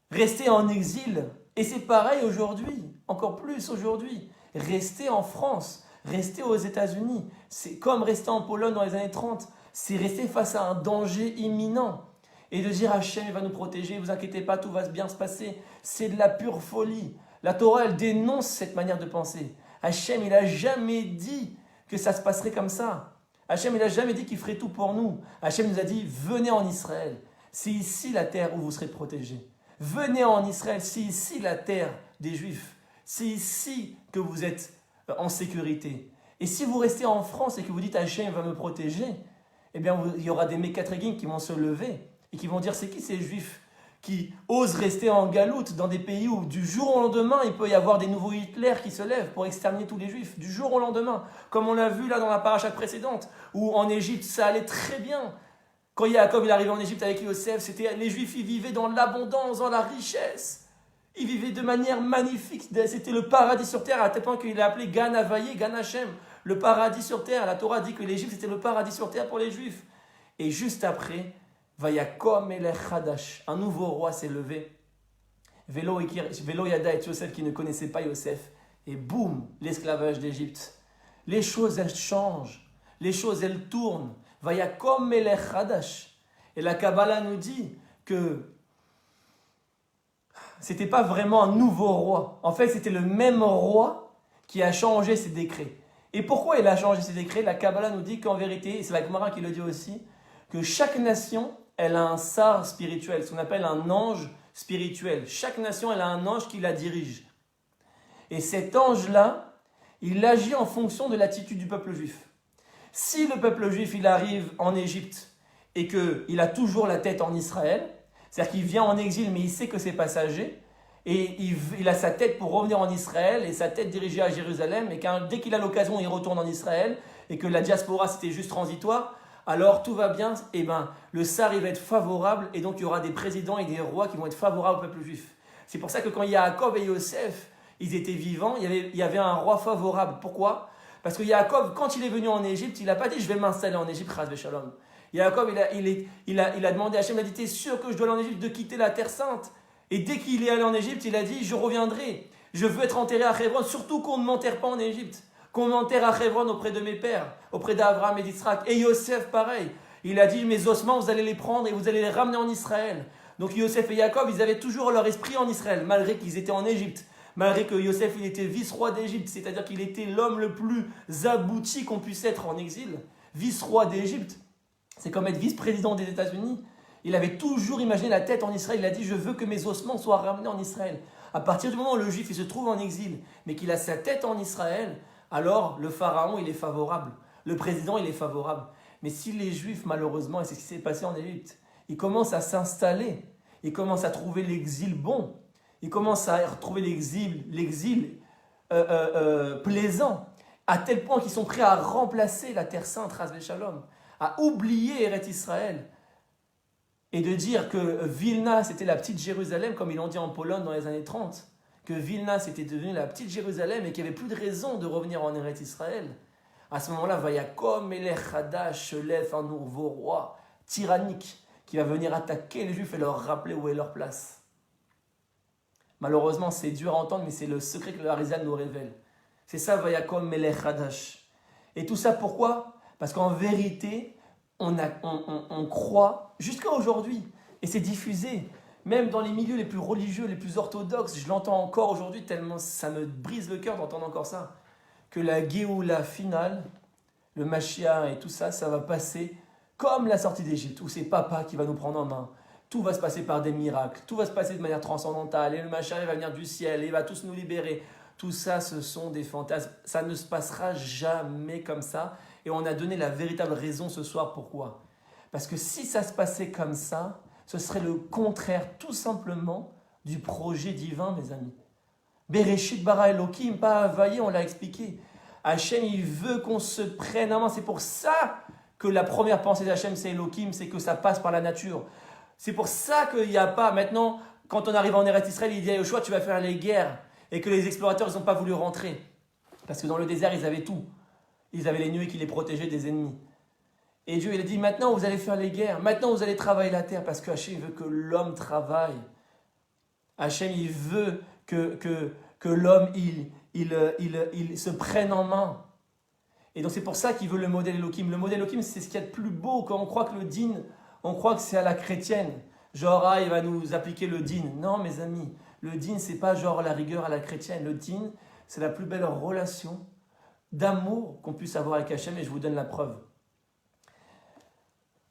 Rester en exil, et c'est pareil aujourd'hui, encore plus aujourd'hui. Rester en France, rester aux États-Unis, c'est comme rester en Pologne dans les années 30, c'est rester face à un danger imminent. Et de dire Hachem va nous protéger, ne vous inquiétez pas, tout va bien se passer, c'est de la pure folie. La Torah, elle dénonce cette manière de penser. Hachem, il n'a jamais dit que ça se passerait comme ça. Hachem, il n'a jamais dit qu'il ferait tout pour nous. Hachem nous a dit, venez en Israël. C'est ici la terre où vous serez protégés. Venez en Israël, c'est ici la terre des Juifs. C'est ici que vous êtes en sécurité. Et si vous restez en France et que vous dites Hachem va me protéger, eh bien il y aura des mécatrégines qui vont se lever et qui vont dire c'est qui ces juifs qui osent rester en galoute dans des pays où du jour au lendemain il peut y avoir des nouveaux Hitler qui se lèvent pour exterminer tous les juifs, du jour au lendemain, comme on l'a vu là dans la paracha précédente, où en Égypte ça allait très bien. Quand Yaakov il arrivait en Égypte avec Yosef, les juifs ils vivaient dans l'abondance, dans la richesse. Ils vivaient de manière magnifique, c'était le paradis sur terre, à tel point qu'il a appelé Gan Havaye, Gan Hashem, le paradis sur terre. La Torah dit que l'Égypte c'était le paradis sur terre pour les juifs. Et juste après, Vayakom Melech Hadash, un nouveau roi s'est levé. Velo Yada et Yosef qui ne connaissaient pas Yosef. Et boum, l'esclavage d'Égypte. Les choses elles changent, les choses elles tournent. Vayakom Melech Hadash. Et la Kabbalah nous dit que c'était pas vraiment un nouveau roi. En fait, c'était le même roi qui a changé ses décrets. Et pourquoi il a changé ses décrets? La Kabbalah nous dit qu'en vérité, et c'est la Gemara qui le dit aussi, que chaque nation, elle a un sar spirituel, ce qu'on appelle un ange spirituel. Chaque nation, elle a un ange qui la dirige. Et cet ange-là, il agit en fonction de l'attitude du peuple juif. Si le peuple juif, il arrive en Égypte et qu'il a toujours la tête en Israël, c'est-à-dire qu'il vient en exil, mais il sait que c'est passager, et il a sa tête pour revenir en Israël, et sa tête dirigée à Jérusalem, et dès qu'il a l'occasion, il retourne en Israël, et que la diaspora, c'était juste transitoire, alors tout va bien, et le sar, il va être favorable, et donc il y aura des présidents et des rois qui vont être favorables au peuple juif. C'est pour ça que quand Yaakov et Yosef, ils étaient vivants, il y avait un roi favorable. Pourquoi? Parce que Yaakov, quand il est venu en Égypte, il n'a pas dit « je vais m'installer en Égypte, chas v'shalom ». Yaakov, il a demandé à Hachem, il a dit « t'es sûr que je dois aller en Égypte, de quitter la terre sainte ?» Et dès qu'il est allé en Égypte, il a dit « je reviendrai, je veux être enterré à Hebron, surtout qu'on ne m'enterre pas en Égypte, qu'on m'enterre à Hebron auprès de mes pères, auprès d'Abraham et d'Israël. » Et Yosef, pareil, il a dit « mes ossements, vous allez les prendre et vous allez les ramener en Israël. » Donc Yosef et Yaakov, ils avaient toujours leur esprit en Israël, malgré qu'ils étaient en Égypte. Malgré que Yosef, il était vice-roi d'Égypte, c'est-à-dire qu'il était l'homme le plus abouti qu'on puisse être en exil, vice-roi d'Égypte. C'est comme être vice-président des États-Unis. Il avait toujours imaginé la tête en Israël. Il a dit « je veux que mes ossements soient ramenés en Israël ». À partir du moment où le juif il se trouve en exil, mais qu'il a sa tête en Israël, alors le pharaon il est favorable. Le président il est favorable. Mais si les juifs, malheureusement, et c'est ce qui s'est passé en Égypte, ils commencent à s'installer, ils commencent à trouver l'exil bon, ils commencent à retrouver l'exil plaisant, à tel point qu'ils sont prêts à remplacer la terre sainte, Ras Shalom, à oublier Eretz Israël, et de dire que Vilna, c'était la petite Jérusalem, comme ils l'ont dit en Pologne dans les années 30, que Vilna, c'était devenu la petite Jérusalem et qu'il n'y avait plus de raison de revenir en Eretz Israël. À ce moment-là, Vayakom Melech Hadash se lève un nouveau roi tyrannique qui va venir attaquer les Juifs et leur rappeler où est leur place. Malheureusement, c'est dur à entendre, mais c'est le secret que le Harizal nous révèle. C'est ça, Vayakom Melech Hadash. Et tout ça, pourquoi? Parce qu'en vérité, on croit, jusqu'à aujourd'hui, et c'est diffusé, même dans les milieux les plus religieux, les plus orthodoxes, je l'entends encore aujourd'hui, tellement ça me brise le cœur d'entendre encore ça, que la Géoula finale, le Mashiach et tout ça, ça va passer comme la sortie d'Égypte, où c'est Papa qui va nous prendre en main. Tout va se passer par des miracles, tout va se passer de manière transcendantale, et le Mashiach va venir du ciel, et il va tous nous libérer. Tout ça, ce sont des fantasmes. Ça ne se passera jamais comme ça. Et on a donné la véritable raison ce soir. Pourquoi? Parce que si ça se passait comme ça, ce serait le contraire tout simplement du projet divin, mes amis. Bereshit bara Elohim, pas Havaye, on l'a expliqué. Hachem, il veut qu'on se prenne en main. C'est pour ça que la première pensée d'Hachem, c'est Elohim, c'est que ça passe par la nature. C'est pour ça qu'il n'y a pas, maintenant, quand on arrive en Eretz Israël, il dit à Yoshua, tu vas faire les guerres. Et que les explorateurs, ils n'ont pas voulu rentrer. Parce que dans le désert, ils avaient tout. Ils avaient les nuées qui les protégeaient des ennemis. Et Dieu, il a dit, maintenant, vous allez faire les guerres. Maintenant, vous allez travailler la terre. Parce que Hachem veut que l'homme travaille. Hachem, il veut que l'homme, il se prenne en main. Et donc, c'est pour ça qu'il veut le modèle Elohim. Le modèle Elohim, c'est ce qu'il y a de plus beau. Quand on croit que le din, on croit que c'est à la chrétienne. Genre, il va nous appliquer le din. Non, mes amis. Le din, c'est pas genre la rigueur à la chrétienne. Le din, c'est la plus belle relation d'amour qu'on puisse avoir avec Hachem, et je vous donne la preuve.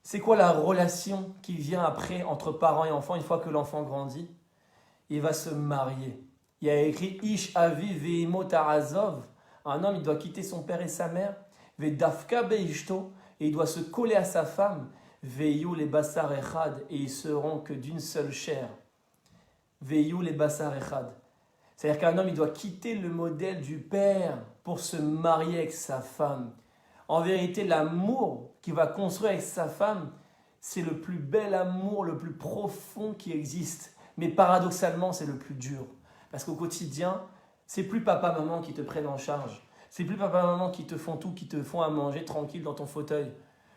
C'est quoi la relation qui vient après entre parents et enfants une fois que l'enfant grandit? Il va se marier. Il y a écrit Ish Aviv Ve'imo Tarazov. Un homme, il doit quitter son père et sa mère. Vedafka beishto, et il doit se coller à sa femme. Veyu les basar echad, et ils seront que d'une seule chair. Veyu les basar echad. C'est-à-dire qu'un homme, il doit quitter le modèle du père pour se marier avec sa femme. En vérité, l'amour qu'il va construire avec sa femme, c'est le plus bel amour, le plus profond qui existe. Mais paradoxalement, c'est le plus dur. Parce qu'au quotidien, c'est plus papa-maman qui te prennent en charge. C'est plus papa-maman qui te font tout, qui te font à manger tranquille dans ton fauteuil.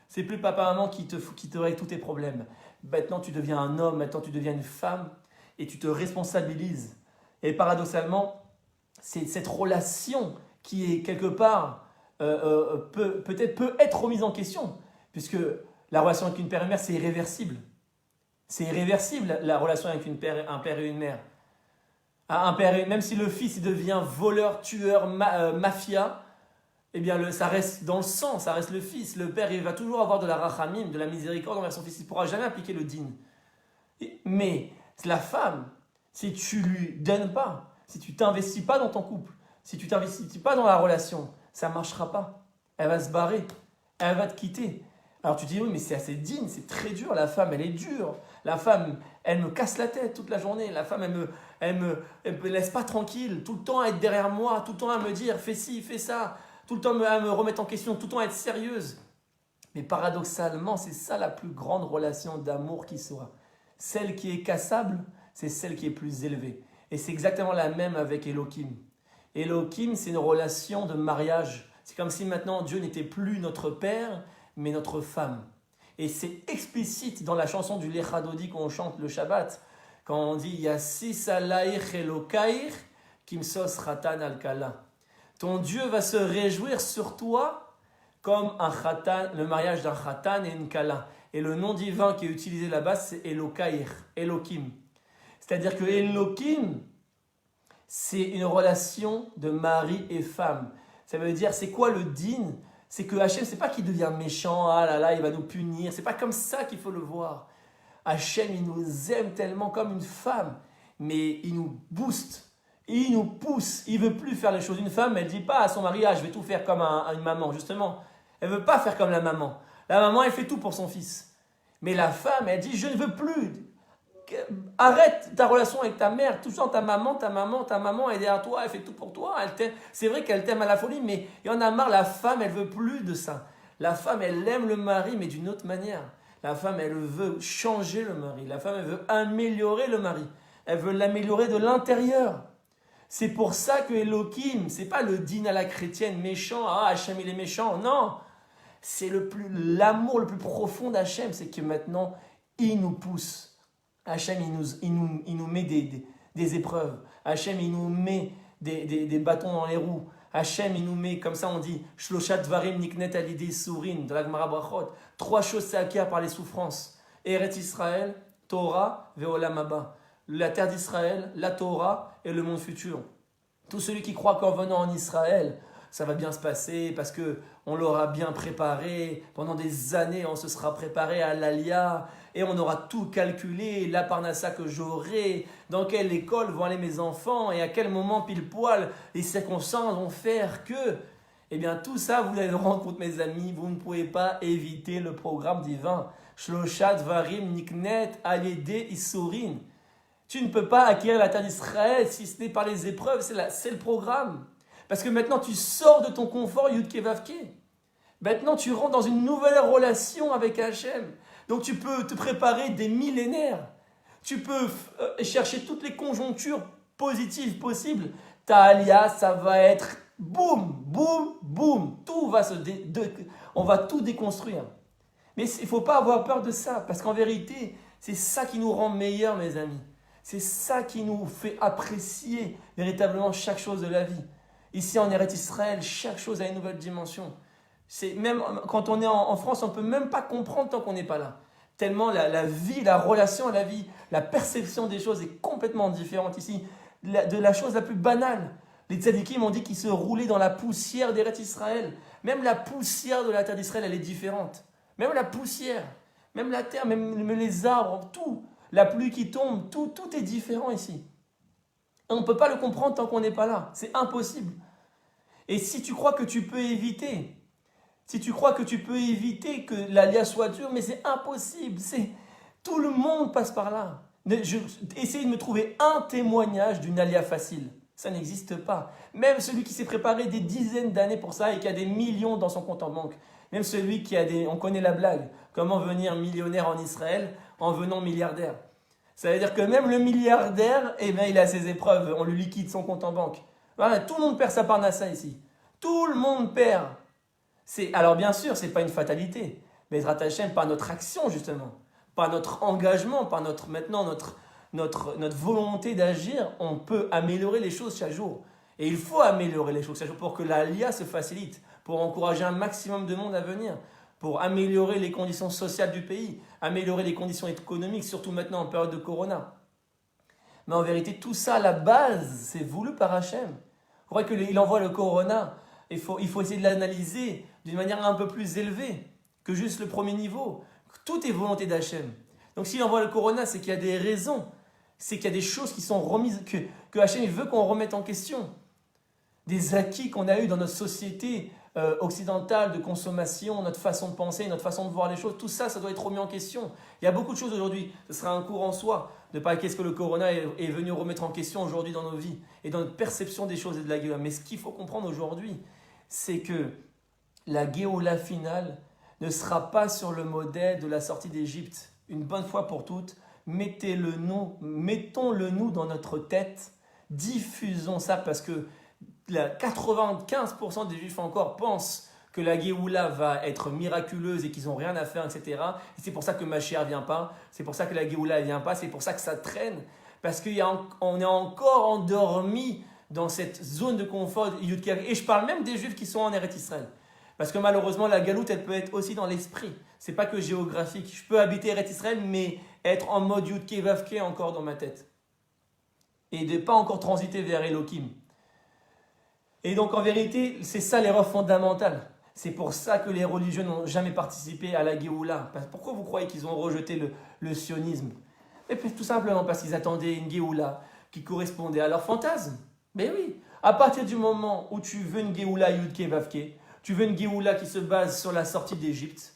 C'est plus papa-maman qui te règle tous tes problèmes. Maintenant, tu deviens un homme, maintenant, tu deviens une femme et tu te responsabilises. Et paradoxalement, c'est cette relation qui est quelque part, peut être remise en question. Puisque la relation avec une père et une mère, c'est irréversible. C'est irréversible, la relation avec un père et une mère. Même si le fils il devient voleur, tueur, mafia, eh bien ça reste dans le sang, ça reste le fils. Le père il va toujours avoir de la rachamim, de la miséricorde envers son fils. Il ne pourra jamais appliquer le din. Mais la femme, si tu lui donnes pas, si tu t'investis pas dans ton couple, si tu t'investis pas dans la relation, ça ne marchera pas. Elle va se barrer, elle va te quitter. Alors tu dis oui mais c'est assez digne, c'est très dur, la femme elle est dure. La femme, elle me casse la tête toute la journée. La femme, elle me laisse pas tranquille. Tout le temps à être derrière moi, tout le temps à me dire fais ci, fais ça. Tout le temps à me remettre en question, tout le temps à être sérieuse. Mais paradoxalement, c'est ça la plus grande relation d'amour qui soit. Celle qui est cassable, c'est celle qui est plus élevée. Et c'est exactement la même avec Elohim. Elohim, c'est une relation de mariage. C'est comme si maintenant Dieu n'était plus notre père, mais notre femme. Et c'est explicite dans la chanson du Lechadodi qu'on chante le Shabbat, quand on dit Yassis alaïch elokaïch kimsos ratan alkala. Ton Dieu va se réjouir sur toi comme le mariage d'un khatan et une kala. Et le nom divin qui est utilisé là-bas, c'est Elokaïch, Elohim. C'est-à-dire que Elohim, c'est une relation de mari et femme. Ça veut dire, c'est quoi le din? C'est que Hachem, c'est pas qu'il devient méchant, ah là là, il va nous punir. C'est pas comme ça qu'il faut le voir. Hachem, il nous aime tellement comme une femme, mais il nous booste, il nous pousse. Il veut plus faire les choses. Une femme, elle dit pas à son mari, ah, je vais tout faire comme une maman, justement. Elle veut pas faire comme la maman. La maman, elle fait tout pour son fils. Mais la femme, elle dit, je ne veux plus. Arrête ta relation avec ta mère, tout le temps ta maman, elle est derrière toi, elle fait tout pour toi. C'est vrai qu'elle t'aime à la folie, mais il y en a marre, la femme, elle veut plus de ça. La femme, elle aime le mari, mais d'une autre manière. La femme, elle veut changer le mari. La femme, elle veut améliorer le mari. Elle veut l'améliorer de l'intérieur. C'est pour ça que Elohim, c'est pas le din à la chrétienne méchant, ah Hachem il est méchant, non. C'est l'amour le plus profond d'Hachem, c'est que maintenant, il nous pousse. Hachem, il nous met des épreuves. Hachem, il nous met des bâtons dans les roues. Hachem, il nous met, comme ça on dit, Shloshat Dvarim Niknet Alidei Sourin, de la Gemara Brachot. 3 choses s'acquièrent par les souffrances. Eretz Israël, Torah, Ve'olam Haba. La terre d'Israël, la Torah et le monde futur. Tout celui qui croit qu'en venant en Israël, ça va bien se passer parce qu'on l'aura bien préparé. Pendant des années, on se sera préparé à l'Alia et on aura tout calculé, la parnassa que j'aurai, dans quelle école vont aller mes enfants et à quel moment pile poil les circonstances vont faire que... Eh bien tout ça, vous allez le rendre compte mes amis, vous ne pouvez pas éviter le programme divin. Shloshat Varim Niknet Alede Isurin. Tu ne peux pas acquérir la terre d'Israël si ce n'est par les épreuves, c'est le programme. Parce que maintenant tu sors de ton confort Yudke Vavke. Maintenant tu rentres dans une nouvelle relation avec Hachem. Donc tu peux te préparer des millénaires. Tu peux chercher toutes les conjonctures positives possibles. Ta alia, ça va être boum, boum, boum. On va tout déconstruire. Mais il ne faut pas avoir peur de ça. Parce qu'en vérité, c'est ça qui nous rend meilleurs, mes amis. C'est ça qui nous fait apprécier véritablement chaque chose de la vie. Ici en Eretz Israël, chaque chose a une nouvelle dimension. Même quand on est en France, on ne peut même pas comprendre tant qu'on n'est pas là. Tellement la vie, la relation à la vie, la perception des choses est complètement différente ici. De la chose la plus banale. Les tzadikim ont dit qu'ils se roulaient dans la poussière d'Eretz Israël. Même la poussière de la terre d'Israël, elle est différente. Même la poussière, même la terre, même les arbres, tout. La pluie qui tombe, tout est différent ici. Et on ne peut pas le comprendre tant qu'on n'est pas là. C'est impossible. Et si tu crois que tu peux éviter, si tu crois que tu peux éviter que l'alia soit dure, mais c'est impossible. Tout le monde passe par là. Essayez de me trouver un témoignage d'une alia facile. Ça n'existe pas. Même celui qui s'est préparé des dizaines d'années pour ça et qui a des millions dans son compte en banque. Même celui qui a des... On connaît la blague. Comment venir millionnaire en Israël en venant milliardaire. Ça veut dire que même le milliardaire, eh bien, il a ses épreuves. On lui liquide son compte en banque. Voilà, tout le monde perd sa parnassa ici. Tout le monde perd. Alors bien sûr, ce n'est pas une fatalité. Mais Ezrat Hashem, par notre action justement, par notre engagement, par notre volonté d'agir, on peut améliorer les choses chaque jour. Et il faut améliorer les choses chaque jour pour que l'ALIA se facilite, pour encourager un maximum de monde à venir, pour améliorer les conditions sociales du pays, améliorer les conditions économiques, surtout maintenant en période de Corona. Mais en vérité, tout ça, à la base, c'est voulu par Hachem. Vous croyez qu'il envoie le Corona, il faut essayer de l'analyser d'une manière un peu plus élevée que juste le premier niveau. Tout est volonté d'Hachem. Donc s'il envoie le Corona, c'est qu'il y a des raisons, c'est qu'il y a des choses qui sont remises, que Hachem veut qu'on remette en question. Des acquis qu'on a eus dans notre société occidentale de consommation, notre façon de penser, notre façon de voir les choses, tout ça, ça doit être remis en question. Il y a beaucoup de choses aujourd'hui, ce sera un cours en soi, de pas qu'est-ce que le Corona est venu remettre en question aujourd'hui dans nos vies et dans notre perception des choses et de la Géoula. Mais ce qu'il faut comprendre aujourd'hui, c'est que la Géoula finale ne sera pas sur le modèle de la sortie d'Égypte. Une bonne fois pour toutes, mettons-le nous dans notre tête, diffusons ça parce que 95% des Juifs encore pensent que la Géoula va être miraculeuse et qu'ils n'ont rien à faire, etc. Et c'est pour ça que Mashiach ne vient pas, c'est pour ça que la Géoula ne vient pas, c'est pour ça que ça traîne. Parce qu'on est encore endormi dans cette zone de confort. Et je parle même des Juifs qui sont en Eretz Israël. Parce que malheureusement, la galoute, elle peut être aussi dans l'esprit. C'est pas que géographique. Je peux habiter Eretz Israël, mais être en mode Yudke Vavke encore dans ma tête. Et de ne pas encore transiter vers Elohim. Et donc en vérité, c'est ça l'erreur fondamentale. C'est pour ça que les religieux n'ont jamais participé à la Géoula. Pourquoi vous croyez qu'ils ont rejeté le sionisme? Et puis tout simplement parce qu'ils attendaient une Géoula qui correspondait à leur fantasme. Mais oui, à partir du moment où tu veux une Géoula Yudke Vavke, tu veux une Géoula qui se base sur la sortie d'Égypte,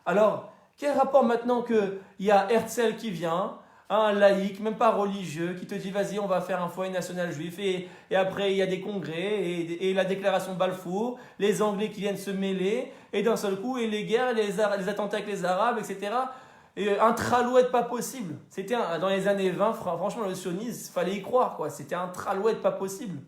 alors quel rapport maintenant qu'il y a Herzl qui vient, un laïc, même pas religieux, qui te dit vas-y on va faire un foyer national juif et après il y a des congrès et la déclaration de Balfour, les Anglais qui viennent se mêler et d'un seul coup et les guerres, les attentats avec les Arabes, etc. Et un tralouette pas possible. C'était dans les années 20, franchement le sionisme, il fallait y croire quoi. C'était un tralouette pas possible.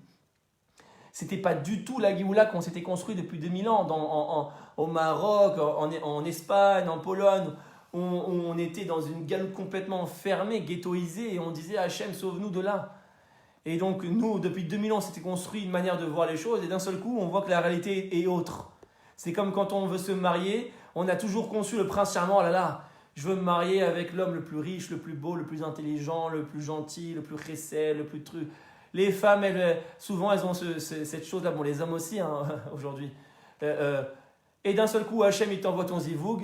C'était pas du tout la Géoula qu'on s'était construit depuis 2000 ans au Maroc, en Espagne, en Pologne. On était dans une galoute complètement fermée, ghettoisée, et on disait Hachem, sauve-nous de là. Et donc, nous, depuis 2000 ans, on s'était construit une manière de voir les choses, et d'un seul coup, on voit que la réalité est autre. C'est comme quand on veut se marier, on a toujours conçu le prince charmant, oh là là, je veux me marier avec l'homme le plus riche, le plus beau, le plus intelligent, le plus gentil, le plus chessé, le plus truc. Les femmes, souvent, elles ont cette chose-là, bon, les hommes aussi, hein, aujourd'hui. Et d'un seul coup, Hachem, il t'envoie ton zivoug,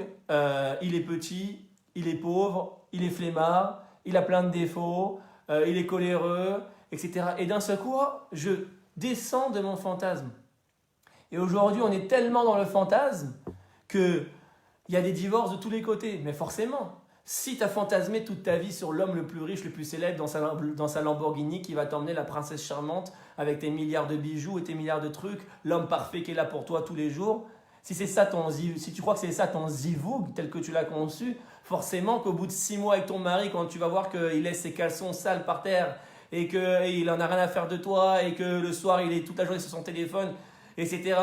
il est petit, il est pauvre, il est flemmard, il a plein de défauts, il est coléreux, etc. Et d'un seul coup, je descends de mon fantasme. Et aujourd'hui, on est tellement dans le fantasme qu'il y a des divorces de tous les côtés. Mais forcément, si tu as fantasmé toute ta vie sur l'homme le plus riche, le plus célèbre dans sa Lamborghini qui va t'emmener la princesse charmante avec tes milliards de bijoux et tes milliards de trucs, l'homme parfait qui est là pour toi tous les jours, si tu crois que c'est ça ton zivoug tel que tu l'as conçu, forcément qu'au bout de 6 mois avec ton mari, quand tu vas voir qu'il laisse ses caleçons sales par terre et qu'il en a rien à faire de toi et que le soir il est toute la journée sur son téléphone, etc.,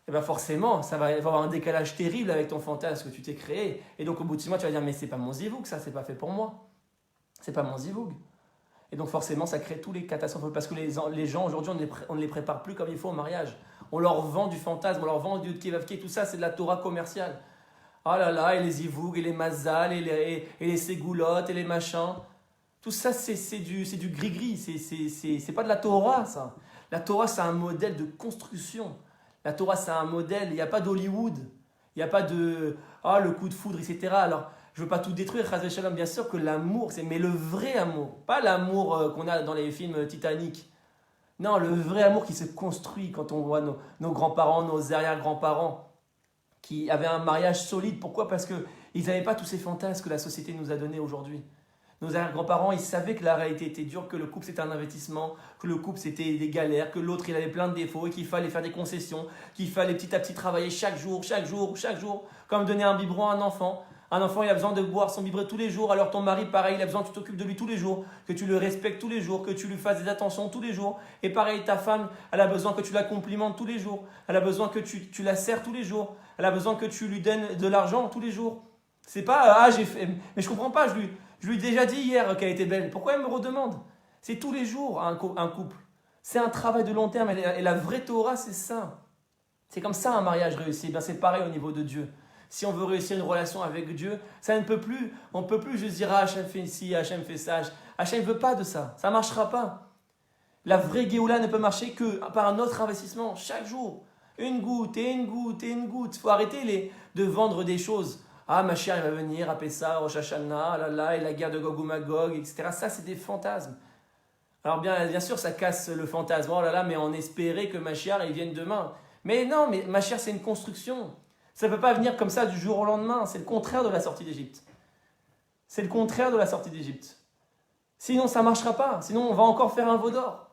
et bien forcément, ça va avoir un décalage terrible avec ton fantasme que tu t'es créé. Et donc au bout de 6 mois, tu vas dire mais c'est pas mon zivoug, ça, c'est pas fait pour moi. C'est pas mon zivoug. Et donc forcément, ça crée tous les catastrophes parce que les gens aujourd'hui, on ne les prépare plus comme il faut au mariage. On leur vend du fantasme, on leur vend du Kevavke, tout ça c'est de la Torah commerciale. Ah là là, et les zivougs, et les mazal, et les ségoulottes, et les machins. Tout ça c'est du gris-gris, c'est pas de la Torah ça. La Torah c'est un modèle de construction. La Torah c'est un modèle, il n'y a pas d'Hollywood. Il n'y a pas de le coup de foudre, etc. Alors, je ne veux pas tout détruire, Chaz v'Shalom, bien sûr que l'amour, mais le vrai amour, pas l'amour qu'on a dans les films Titanic. Non, le vrai amour qui se construit quand on voit nos grands-parents, nos arrière-grands-parents qui avaient un mariage solide. Pourquoi? Parce qu'ils n'avaient pas tous ces fantasmes que la société nous a donnés aujourd'hui. Nos arrière-grands-parents, ils savaient que la réalité était dure, que le couple c'était un investissement, que le couple c'était des galères, que l'autre il avait plein de défauts et qu'il fallait faire des concessions, qu'il fallait petit à petit travailler chaque jour, comme donner un biberon à un enfant. Un enfant, il a besoin de boire son biberon tous les jours, alors ton mari, pareil, il a besoin que tu t'occupes de lui tous les jours, que tu le respectes tous les jours, que tu lui fasses des attentions tous les jours. Et pareil, ta femme, elle a besoin que tu la complimentes tous les jours, elle a besoin que tu la sers tous les jours, elle a besoin que tu lui donnes de l'argent tous les jours. C'est pas, j'ai fait, mais je comprends pas, je lui ai déjà dit hier qu'elle était belle. Pourquoi elle me redemande? C'est tous les jours un couple. C'est un travail de long terme et la vraie Torah, c'est ça. C'est comme ça un mariage réussi. Ben, c'est pareil au niveau de Dieu. Si on veut réussir une relation avec Dieu, ça ne peut plus, on ne peut plus juste dire Hachem fait ci, Hachem fait ça. Hachem ne veut pas de ça. Ça ne marchera pas. La vraie Géoula ne peut marcher que par un autre investissement chaque jour. Une goutte et une goutte et une goutte. Il faut arrêter de vendre des choses. Ah, ma chère, il va venir, à Pessah, Rosh Hashanah, là, là, et la guerre de Gog ou Magog, etc. Ça, c'est des fantasmes. Alors, bien sûr, ça casse le fantasme. Oh là là, mais on espérait que ma chère, il vienne demain. Mais non, mais ma chère, c'est une construction. Ça ne peut pas venir comme ça du jour au lendemain. C'est le contraire de la sortie d'Égypte. C'est le contraire de la sortie d'Égypte. Sinon, ça ne marchera pas. Sinon, on va encore faire un veau d'or.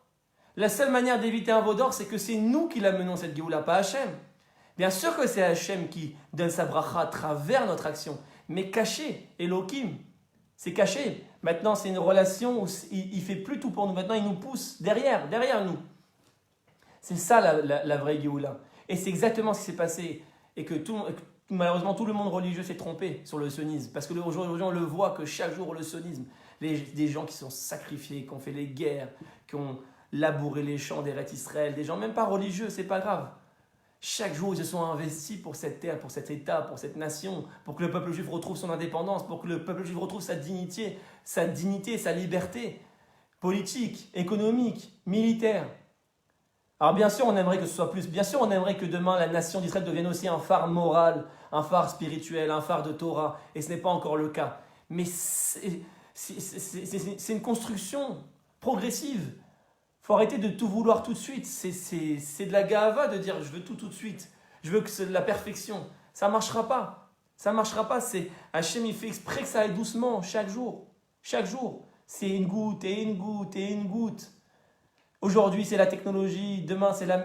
La seule manière d'éviter un veau d'or, c'est que c'est nous qui l'amenons cette Géoula, pas Hachem. Bien sûr que c'est Hachem qui donne sa bracha à travers notre action, mais caché, Elohim, c'est caché. Maintenant, c'est une relation où il ne fait plus tout pour nous. Maintenant, il nous pousse derrière nous. C'est ça la vraie Géoula. Et c'est exactement ce qui s'est passé. Et que malheureusement, tout le monde religieux s'est trompé sur le sionisme. Parce que aujourd'hui, on le voit que chaque jour, le sionisme, des gens qui sont sacrifiés, qui ont fait les guerres, qui ont labouré les champs d'Eretz Israël, des gens même pas religieux, c'est pas grave. Chaque jour, ils se sont investis pour cette terre, pour cet État, pour cette nation, pour que le peuple juif retrouve son indépendance, pour que le peuple juif retrouve sa dignité, sa liberté politique, économique, militaire. Alors bien sûr, on aimerait que ce soit plus. Bien sûr, on aimerait que demain, la nation d'Israël devienne aussi un phare moral, un phare spirituel, un phare de Torah. Et ce n'est pas encore le cas. Mais c'est une construction progressive. Il faut arrêter de tout vouloir tout de suite. C'est de la gahava de dire je veux tout de suite. Je veux que c'est de la perfection. Ça ne marchera pas. Ça ne marchera pas. Hachem, il fait exprès que ça aille doucement, chaque jour. Chaque jour. C'est une goutte et une goutte et une goutte. Aujourd'hui, c'est la technologie.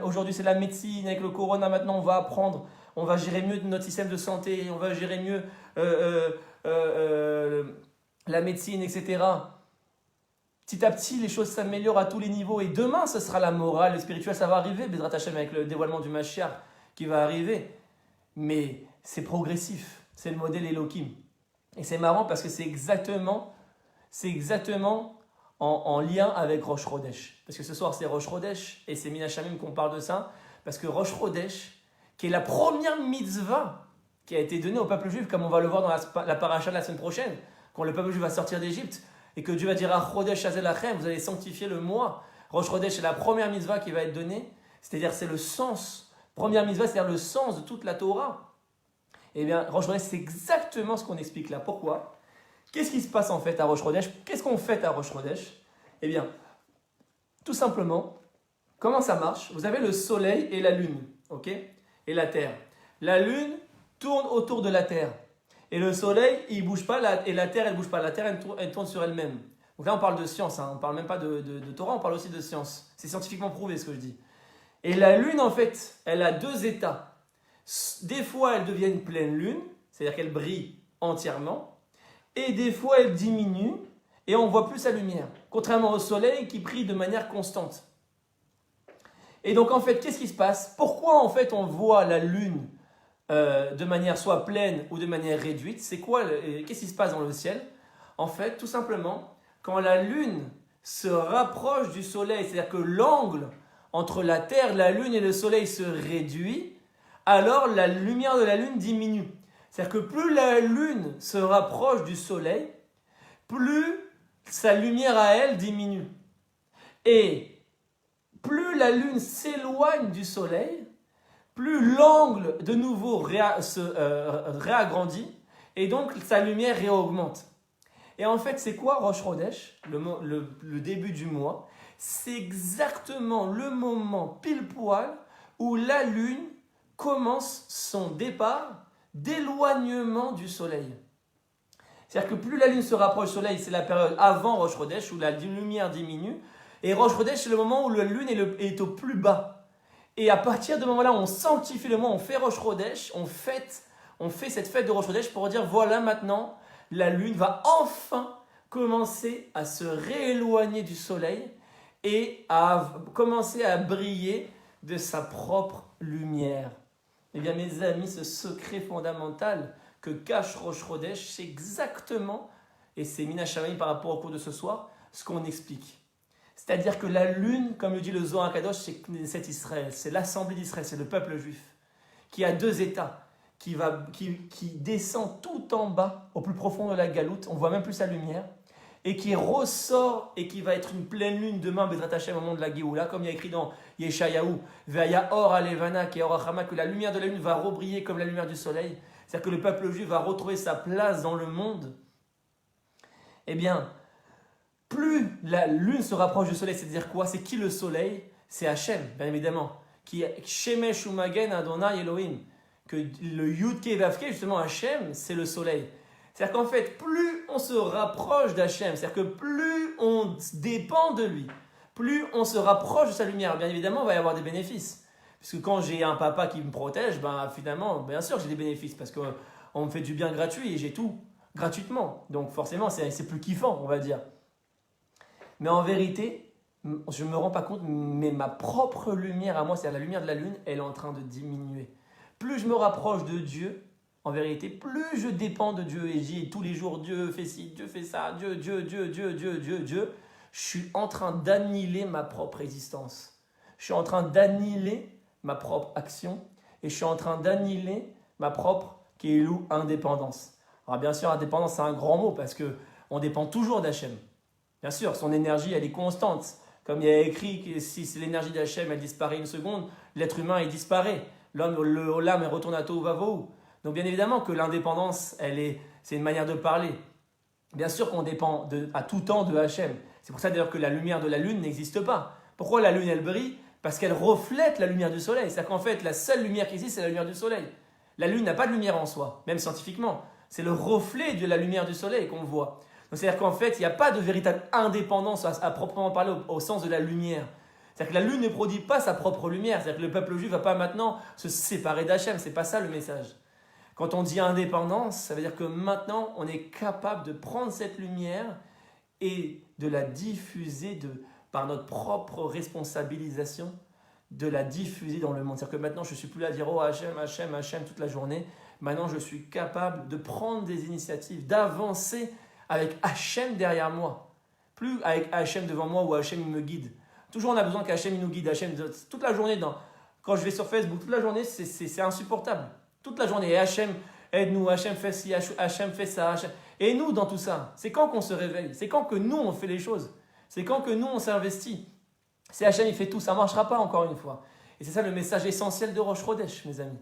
Aujourd'hui, c'est la médecine. Avec le corona, maintenant, on va apprendre. On va gérer mieux notre système de santé. On va gérer mieux la médecine, etc. Petit à petit, les choses s'améliorent à tous les niveaux. Et demain, ce sera la morale, le spirituel, ça va arriver. Bezrat Hashem, avec le dévoilement du Mashiach qui va arriver. Mais c'est progressif. C'est le modèle Elohim. Et c'est marrant parce que c'est exactement en lien avec Rosh Chodesh. Parce que ce soir, c'est Rosh Chodesh. Et c'est Mina Shamim qu'on parle de ça. Parce que Rosh Chodesh, qui est la première mitzvah qui a été donnée au peuple juif, comme on va le voir dans la paracha de la semaine prochaine, quand le peuple juif va sortir d'Égypte, et que Dieu va dire à Chodesh Hazel Lachem, vous allez sanctifier le mois. Rosh Chodesh, c'est la première mitzvah qui va être donnée, c'est-à-dire c'est le sens. Première mitzvah, c'est-à-dire le sens de toute la Torah. Eh bien, Rosh Chodesh, c'est exactement ce qu'on explique là. Pourquoi? Qu'est-ce qui se passe en fait à Rosh Chodesh? Qu'est-ce qu'on fait à Rosh Chodesh? Eh bien, tout simplement, comment ça marche? Vous avez le soleil et la lune, ok? Et la terre. La lune tourne autour de la terre. Et le soleil, il ne bouge pas, et la terre, elle ne bouge pas. La terre, elle tourne sur elle-même. Donc là, on parle de science, on ne parle même pas de Torah, on parle aussi de science. C'est scientifiquement prouvé ce que je dis. Et la lune, en fait, elle a deux états. Des fois, elle devient une pleine lune, c'est-à-dire qu'elle brille entièrement. Et des fois, elle diminue, et on ne voit plus sa lumière. Contrairement au soleil qui brille de manière constante. Et donc, en fait, qu'est-ce qui se passe? Pourquoi, en fait, on voit la lune de manière soit pleine ou de manière réduite? Qu'est-ce qui se passe dans le ciel? En fait, tout simplement, quand la lune se rapproche du soleil, c'est-à-dire que l'angle entre la terre, la lune et le soleil se réduit, alors la lumière de la lune diminue. C'est-à-dire que plus la lune se rapproche du soleil, plus sa lumière à elle diminue. Et plus la lune s'éloigne du soleil, plus l'angle de nouveau se réagrandit et donc sa lumière réaugmente. Et en fait, c'est quoi Rosh Chodesh, le début du mois? c'est exactement le moment pile poil où la lune commence son départ d'éloignement du soleil. C'est-à-dire que plus la lune se rapproche du soleil, c'est la période avant Rosh Chodesh où la lumière diminue. Et Rosh Chodesh, c'est le moment où la lune est au plus bas. Et à partir de ce moment-là, on sanctifie le moment, on fait Rosh Chodesh, on fait cette fête de Rosh Chodesh pour dire voilà maintenant, la lune va enfin commencer à se rééloigner du soleil et à commencer à briller de sa propre lumière. Eh bien mes amis, ce secret fondamental que cache Rosh Chodesh, c'est exactement, et c'est Mina Shamayim par rapport au cours de ce soir, ce qu'on explique. C'est-à-dire que la lune, comme le dit le Zohar Kadosh, c'est Knesset Israël, c'est l'assemblée d'Israël, c'est le peuple juif, qui a deux états, qui descend tout en bas, au plus profond de la galoute, on ne voit même plus sa lumière, et qui ressort et qui va être une pleine lune demain, Bezrat Hashem, au moment de la Géoula, comme il y a écrit dans Yeshayahu, Ve'aya or alevana, qui est or achama, que la lumière de la lune va rebriller comme la lumière du soleil, c'est-à-dire que le peuple juif va retrouver sa place dans le monde. Eh bien, plus la lune se rapproche du soleil, c'est-à-dire quoi? C'est qui le soleil? C'est Hachem, bien évidemment, qui est Shemesh Umagen Adonai Elohim, que le Yud Kei Vav Kei, justement Hachem, c'est le soleil. C'est-à-dire qu'en fait, plus on se rapproche d'Hachem, c'est-à-dire que plus on dépend de lui, plus on se rapproche de sa lumière, bien évidemment, il va y avoir des bénéfices. Parce que quand j'ai un papa qui me protège, ben finalement, bien sûr, j'ai des bénéfices, parce qu'on me fait du bien gratuit et j'ai tout gratuitement. Donc forcément, c'est plus kiffant, on va dire. Mais en vérité, je ne me rends pas compte, mais ma propre lumière à moi, c'est-à-dire la lumière de la lune, elle est en train de diminuer. Plus je me rapproche de Dieu, en vérité, plus je dépends de Dieu et je dis tous les jours Dieu fait ci, Dieu fait ça, Dieu, je suis en train d'annihiler ma propre existence. Je suis en train d'annihiler ma propre action et je suis en train d'annihiler ma propre indépendance. Alors bien sûr, indépendance c'est un grand mot parce qu'on dépend toujours d'Hachem. Bien sûr, son énergie elle est constante. Comme il y a écrit que si l'énergie d'Hachem elle disparaît une seconde, l'être humain il disparaît. L'âme elle retourne à Tohu Vavohu. Donc bien évidemment que l'indépendance, c'est une manière de parler. Bien sûr qu'on dépend à tout temps de Hachem. C'est pour ça d'ailleurs que la lumière de la lune n'existe pas. Pourquoi la lune elle brille? Parce qu'elle reflète la lumière du soleil. C'est-à-dire qu'en fait la seule lumière qui existe c'est la lumière du soleil. La lune n'a pas de lumière en soi, même scientifiquement. C'est le reflet de la lumière du soleil qu'on voit. Donc c'est-à-dire qu'en fait il n'y a pas de véritable indépendance à proprement parler au sens de la lumière. C'est-à-dire que la lune ne produit pas sa propre lumière. C'est-à-dire que le peuple juif ne va pas maintenant se séparer d'Hachem. C'est pas ça le message. Quand on dit indépendance, ça veut dire que maintenant, on est capable de prendre cette lumière et de la diffuser par notre propre responsabilisation, de la diffuser dans le monde. C'est-à-dire que maintenant, je ne suis plus là à dire « Oh Hachem, Hachem, Hachem » toute la journée. Maintenant, je suis capable de prendre des initiatives, d'avancer avec Hachem derrière moi. Plus avec Hachem devant moi ou Hachem me guide. Toujours, on a besoin qu'Hachem nous guide. Hachem, toute la journée, quand je vais sur Facebook, toute la journée, c'est insupportable. Toute la journée, et Hachem, aide-nous, Hachem fait ci, Hachem fait ça. Hachem. Et nous, dans tout ça, c'est quand qu'on se réveille? C'est quand que nous, on fait les choses? C'est quand que nous, on s'investit? Si Hachem, il fait tout, ça ne marchera pas encore une fois. Et c'est ça le message essentiel de Rosh Chodesh, mes amis.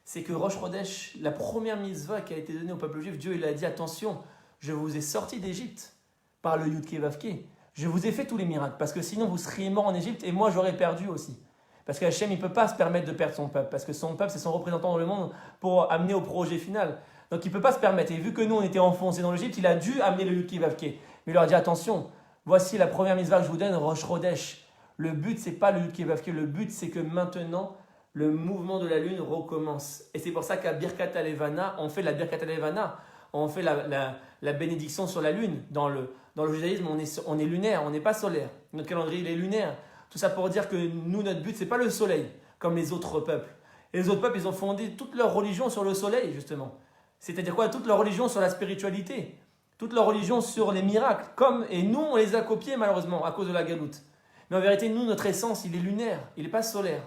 C'est que Rosh Chodesh, la première mitzvah qui a été donnée au peuple juif, Dieu il a dit, attention, je vous ai sorti d'Égypte par le Yud Kei Vav Kei. Je vous ai fait tous les miracles, parce que sinon vous seriez morts en Égypte et moi j'aurais perdu aussi. Parce qu'Hachem, il ne peut pas se permettre de perdre son peuple. Parce que son peuple, c'est son représentant dans le monde pour amener au projet final. Donc il ne peut pas se permettre. Et vu que nous, on était enfoncés dans l'Égypte, il a dû amener le Yud Kei Vav Kei. Mais il leur a dit, attention, voici la première mitzvah que je vous donne, Rosh Chodesh. Le but, ce n'est pas le Yud Kei Vav Kei. Le but, c'est que maintenant, le mouvement de la lune recommence. Et c'est pour ça qu'à Birkat Alevana, on fait la Birkat Alevana. On fait la bénédiction sur la lune. Dans le judaïsme, on est lunaire, on n'est pas solaire. Notre calendrier, il est lunaire. Tout ça pour dire que nous, notre but, ce n'est pas le soleil, comme les autres peuples. Et les autres peuples, ils ont fondé toute leur religion sur le soleil, justement. C'est-à-dire quoi? Toute leur religion sur la spiritualité. Toute leur religion sur les miracles. Et nous, on les a copiés, malheureusement, à cause de la galoute. Mais en vérité, nous, notre essence, il est lunaire. Il n'est pas solaire.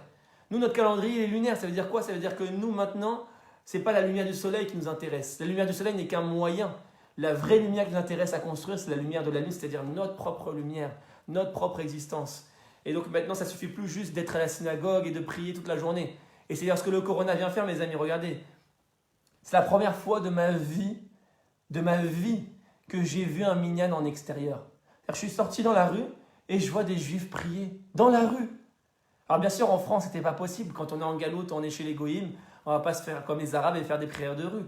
Nous, notre calendrier, il est lunaire. Ça veut dire quoi? Ça veut dire que nous, maintenant, ce n'est pas la lumière du soleil qui nous intéresse. La lumière du soleil n'est qu'un moyen. La vraie lumière qui nous intéresse à construire, c'est la lumière de la lune, c'est-à-dire notre propre lumière, notre propre existence. Et donc maintenant, ça ne suffit plus juste d'être à la synagogue et de prier toute la journée. Et c'est ce que le corona vient faire, mes amis, regardez. C'est la première fois de ma vie, que j'ai vu un minyan en extérieur. Je suis sorti dans la rue et je vois des juifs prier dans la rue. Alors bien sûr, en France, c'était pas possible. Quand on est en galoute, on est chez les goïms, on va pas se faire comme les Arabes et faire des prières de rue.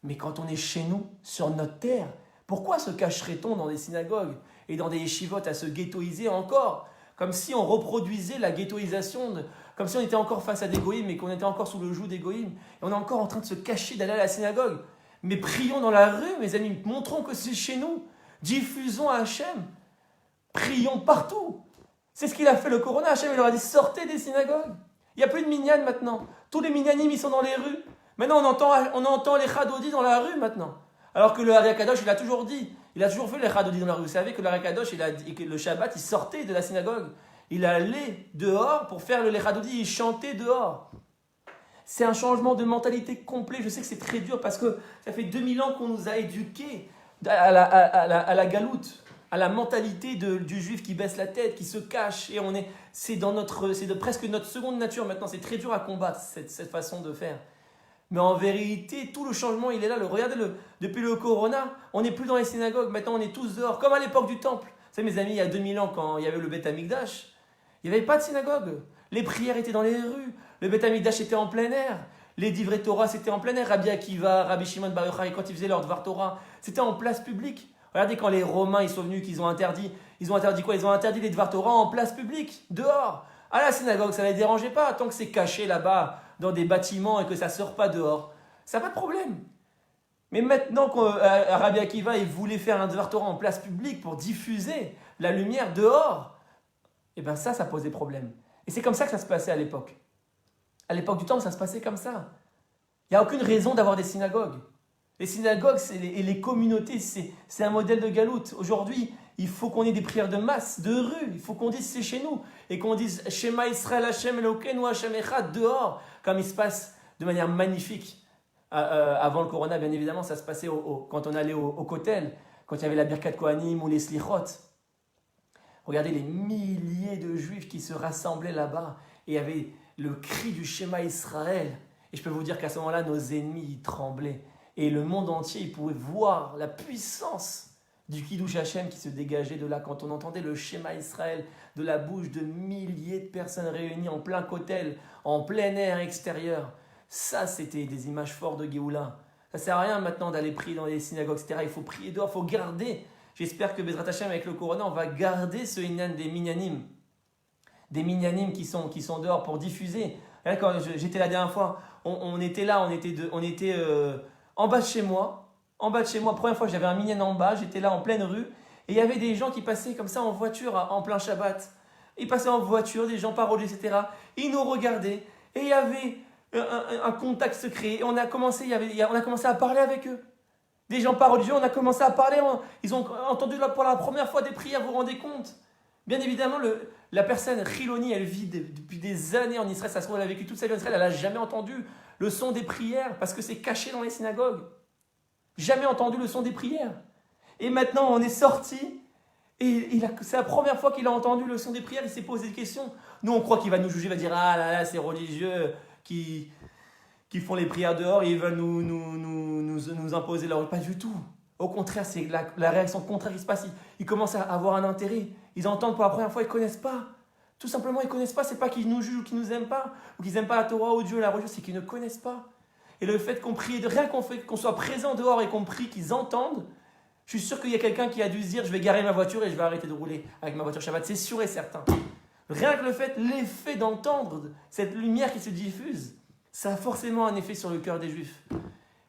Mais quand on est chez nous, sur notre terre, pourquoi se cacherait-on dans des synagogues et dans des yeshivotes à se ghettoiser encore? Comme si on reproduisait la ghettoisation, comme si on était encore face à des goïms et qu'on était encore sous le joug des goïms. Et on est encore en train de se cacher d'aller à la synagogue. Mais prions dans la rue, mes amis, montrons que c'est chez nous. Diffusons à Hachem. Prions partout. C'est ce qu'il a fait le Corona. Hachem, il leur a dit, sortez des synagogues. Il n'y a plus de minyan maintenant. Tous les minyanim, ils sont dans les rues. Maintenant, on entend les chadodis dans la rue maintenant. Alors que le Hari Kadosh, il a toujours dit, il a toujours fait les chadodis dans la rue. Vous savez que le Hari Kadosh, le Shabbat, il sortait de la synagogue. Il allait dehors pour faire le chadodis, il chantait dehors. C'est un changement de mentalité complet. Je sais que c'est très dur parce que ça fait 2000 ans qu'on nous a éduqués à la galoute, à la mentalité du juif qui baisse la tête, qui se cache. Et c'est presque notre seconde nature maintenant. C'est très dur à combattre cette façon de faire. Mais en vérité, tout le changement, il est là. Regardez, depuis le Corona, on n'est plus dans les synagogues. Maintenant, on est tous dehors, comme à l'époque du temple. Vous savez, mes amis, il y a 2000 ans, quand il y avait le Beth Amikdash, il n'y avait pas de synagogue. Les prières étaient dans les rues. Le Beth Amikdash était en plein air. Les divrei Torah, c'était en plein air. Rabbi Akiva, Rabbi Shimon Bar Yochai, quand ils faisaient leur Dvar Torah, c'était en place publique. Regardez quand les Romains ils sont venus, qu'ils ont interdit. Ils ont interdit quoi? Ils ont interdit les Dvar Torah en place publique, dehors. À la synagogue, ça ne les dérangeait pas. Tant que c'est caché là-bas, dans des bâtiments et que ça ne sort pas dehors, ça n'a pas de problème. Mais maintenant que Rabbi Akiva il voulait faire un Dvar Torah en place publique pour diffuser la lumière dehors, et bien ça posait problème. Et c'est comme ça que ça se passait à l'époque. À l'époque du temple, ça se passait comme ça. Il n'y a aucune raison d'avoir des synagogues. Les synagogues et les communautés, c'est un modèle de galoute. Aujourd'hui, il faut qu'on ait des prières de masse, de rue. Il faut qu'on dise c'est chez nous. Et qu'on dise Shema Israël Hashem Elokeinu Hashem Echad dehors, comme il se passe de manière magnifique. Avant le Corona, bien évidemment, ça se passait quand on allait au Kotel, quand il y avait la Birkat Kohanim ou les Slichot. Regardez les milliers de juifs qui se rassemblaient là-bas. Et il y avait le cri du Shema Israël. Et je peux vous dire qu'à ce moment-là, nos ennemis ils tremblaient. Et le monde entier, il pouvait voir la puissance du Kiddush Hashem qui se dégageait de là. Quand on entendait le Shema Israël de la bouche de milliers de personnes réunies en plein kotel, en plein air extérieur. Ça, c'était des images fortes de Géoula. Ça ne sert à rien maintenant d'aller prier dans les synagogues, etc. Il faut prier dehors, il faut garder. J'espère que Bezrat Hashem, avec le Corona, on va garder ce inyan des minyanim. Des minyanim qui sont dehors pour diffuser. Là, quand j'étais la dernière fois, on était là, on était en bas de chez moi. Première fois, j'avais un minyan en bas, j'étais là en pleine rue. Et il y avait des gens qui passaient comme ça en voiture en plein Shabbat. Ils passaient en voiture, des gens parodiés, etc. Ils nous regardaient. Et il y avait un contact secret. Et on a commencé à parler avec eux. Des gens parodieux, on a commencé à parler. Ils ont entendu pour la première fois des prières, vous vous rendez compte? Bien évidemment, la personne Chiloni, elle vit depuis des années en Israël. Ça se trouve, elle a vécu toute sa vie en Israël. Elle n'a jamais entendu le son des prières parce que c'est caché dans les synagogues. Jamais entendu le son des prières. Et maintenant, on est sorti et c'est la première fois qu'il a entendu le son des prières. Il s'est posé des questions. Nous, on croit qu'il va nous juger, il va dire ah là là, ces religieux qui font les prières dehors et ils veulent nous imposer leur. Pas du tout. Au contraire, c'est la réaction contraire qui se passe. Ils commencent à avoir un intérêt. Ils entendent pour la première fois, ils ne connaissent pas. Tout simplement, ils ne connaissent pas. Ce n'est pas qu'ils nous jugent ou qu'ils ne nous aiment pas, ou qu'ils n'aiment pas la Torah ou Dieu, la religion, c'est qu'ils ne connaissent pas. Et le fait qu'on prie, rien qu'on soit présent dehors et qu'on prie, qu'ils entendent, je suis sûr qu'il y a quelqu'un qui a dû se dire je vais garer ma voiture et je vais arrêter de rouler avec ma voiture Shabbat. C'est sûr et certain. Rien que le fait, l'effet d'entendre cette lumière qui se diffuse, ça a forcément un effet sur le cœur des Juifs.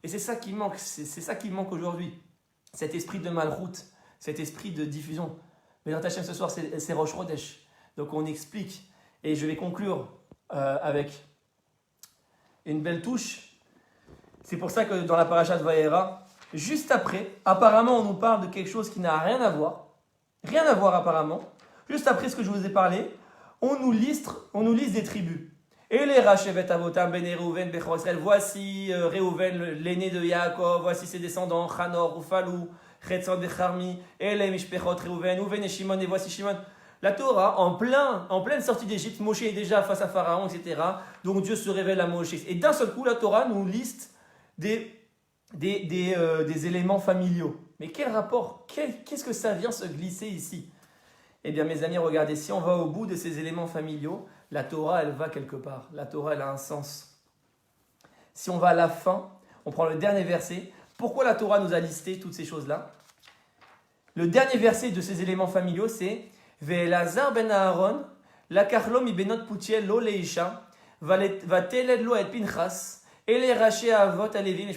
Et c'est ça qui manque. C'est ça qui manque aujourd'hui. Cet esprit de malroute, cet esprit de diffusion. Mais dans Hachem ce soir, c'est Rosh Chodesh. Donc on explique. Et je vais conclure avec une belle touche. C'est pour ça que dans la paracha de Vayera, juste après, apparemment on nous parle de quelque chose qui n'a rien à voir. Rien à voir apparemment. Juste après ce que je vous ai parlé, on nous liste des tribus. Et les Rachevet Avotam, Ben Reuven, Bechor Israël, voici Reuven, l'aîné de Yaakov, voici ses descendants, Chanor, Ufalou, Chetzon, Becharmi, Elem, Ishpechot, Reuven, Uven et Shimon, et voici Shimon. La Torah, en pleine sortie d'Égypte, Moshe est déjà face à Pharaon, etc. Donc Dieu se révèle à Moshe. Et d'un seul coup, la Torah nous liste des éléments familiaux. Mais quel rapport? Qu'est-ce que ça vient se glisser ici? Eh bien, mes amis, regardez, si on va au bout de ces éléments familiaux, la Torah, elle va quelque part. La Torah, elle a un sens. Si on va à la fin, on prend le dernier verset. Pourquoi la Torah nous a listé toutes ces choses-là? Le dernier verset de ces éléments familiaux, c'est Ve'elazar ben Aaron, lakarlo mi benot putiel lo leisha, vateled lo et Pinchas, et les rachés avot à Lévi,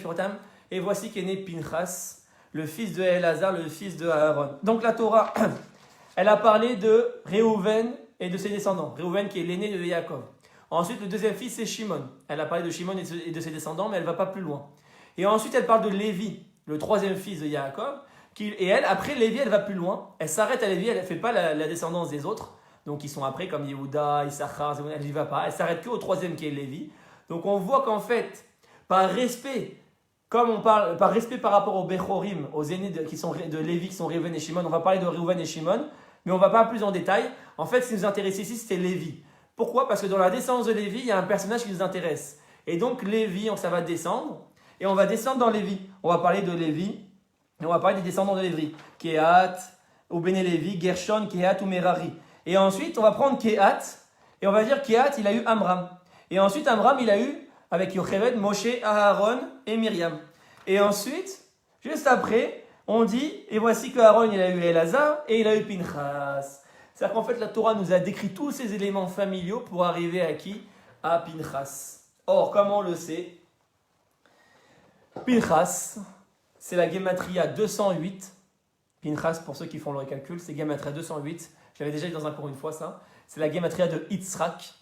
et voici qu'est né Pinchas, le fils de Elazar, le fils de Aaron. Donc la Torah, elle a parlé de Réhouven et de ses descendants. Réhouven qui est l'aîné de Yaakov. Ensuite, le deuxième fils, c'est Shimon. Elle a parlé de Shimon et de ses descendants, mais elle ne va pas plus loin. Et ensuite, elle parle de Lévi, le troisième fils de Yaakov. Et elle, après Lévi, elle va plus loin. Elle s'arrête à Lévi, elle ne fait pas la descendance des autres. Donc, ils sont après, comme Yehuda, Issachar, elle n'y va pas. Elle s'arrête qu'au troisième qui est Lévi. Donc, on voit qu'en fait, par respect, comme on parle, par respect par rapport aux Bechorim, aux aînés de Lévi, qui sont Réhouven et Shimon, on va parler de Réhouven et Shimon, mais on ne va pas plus en détail. En fait, ce qui nous intéresse ici, c'était Lévi. Pourquoi? Parce que dans la descendance de Lévi, il y a un personnage qui nous intéresse. Et donc, Lévi, ça va descendre. Et on va descendre dans Lévi. On va parler de Lévi. Et on va parler des descendants de Lévi. Kehat, Obéné Lévi, Gershon, Kehat ou Merari. Et ensuite, on va prendre Kehat. Et on va dire Kehat, il a eu Amram. Et ensuite, Amram, il a eu, avec Yocheved, Moshe, Aaron et Myriam. Et ensuite, juste après, on dit, et voici que Aaron, il a eu Elazar et il a eu Pinchas. C'est-à-dire qu'en fait, la Torah nous a décrit tous ces éléments familiaux pour arriver à qui? À Pinchas. Or, comment on le sait? Pinchas, c'est la Gematria 208. Pinchas, pour ceux qui font le calcul, c'est Gematria 208. J'avais déjà dit dans un cours une fois ça. C'est la Gematria de Yitzhak,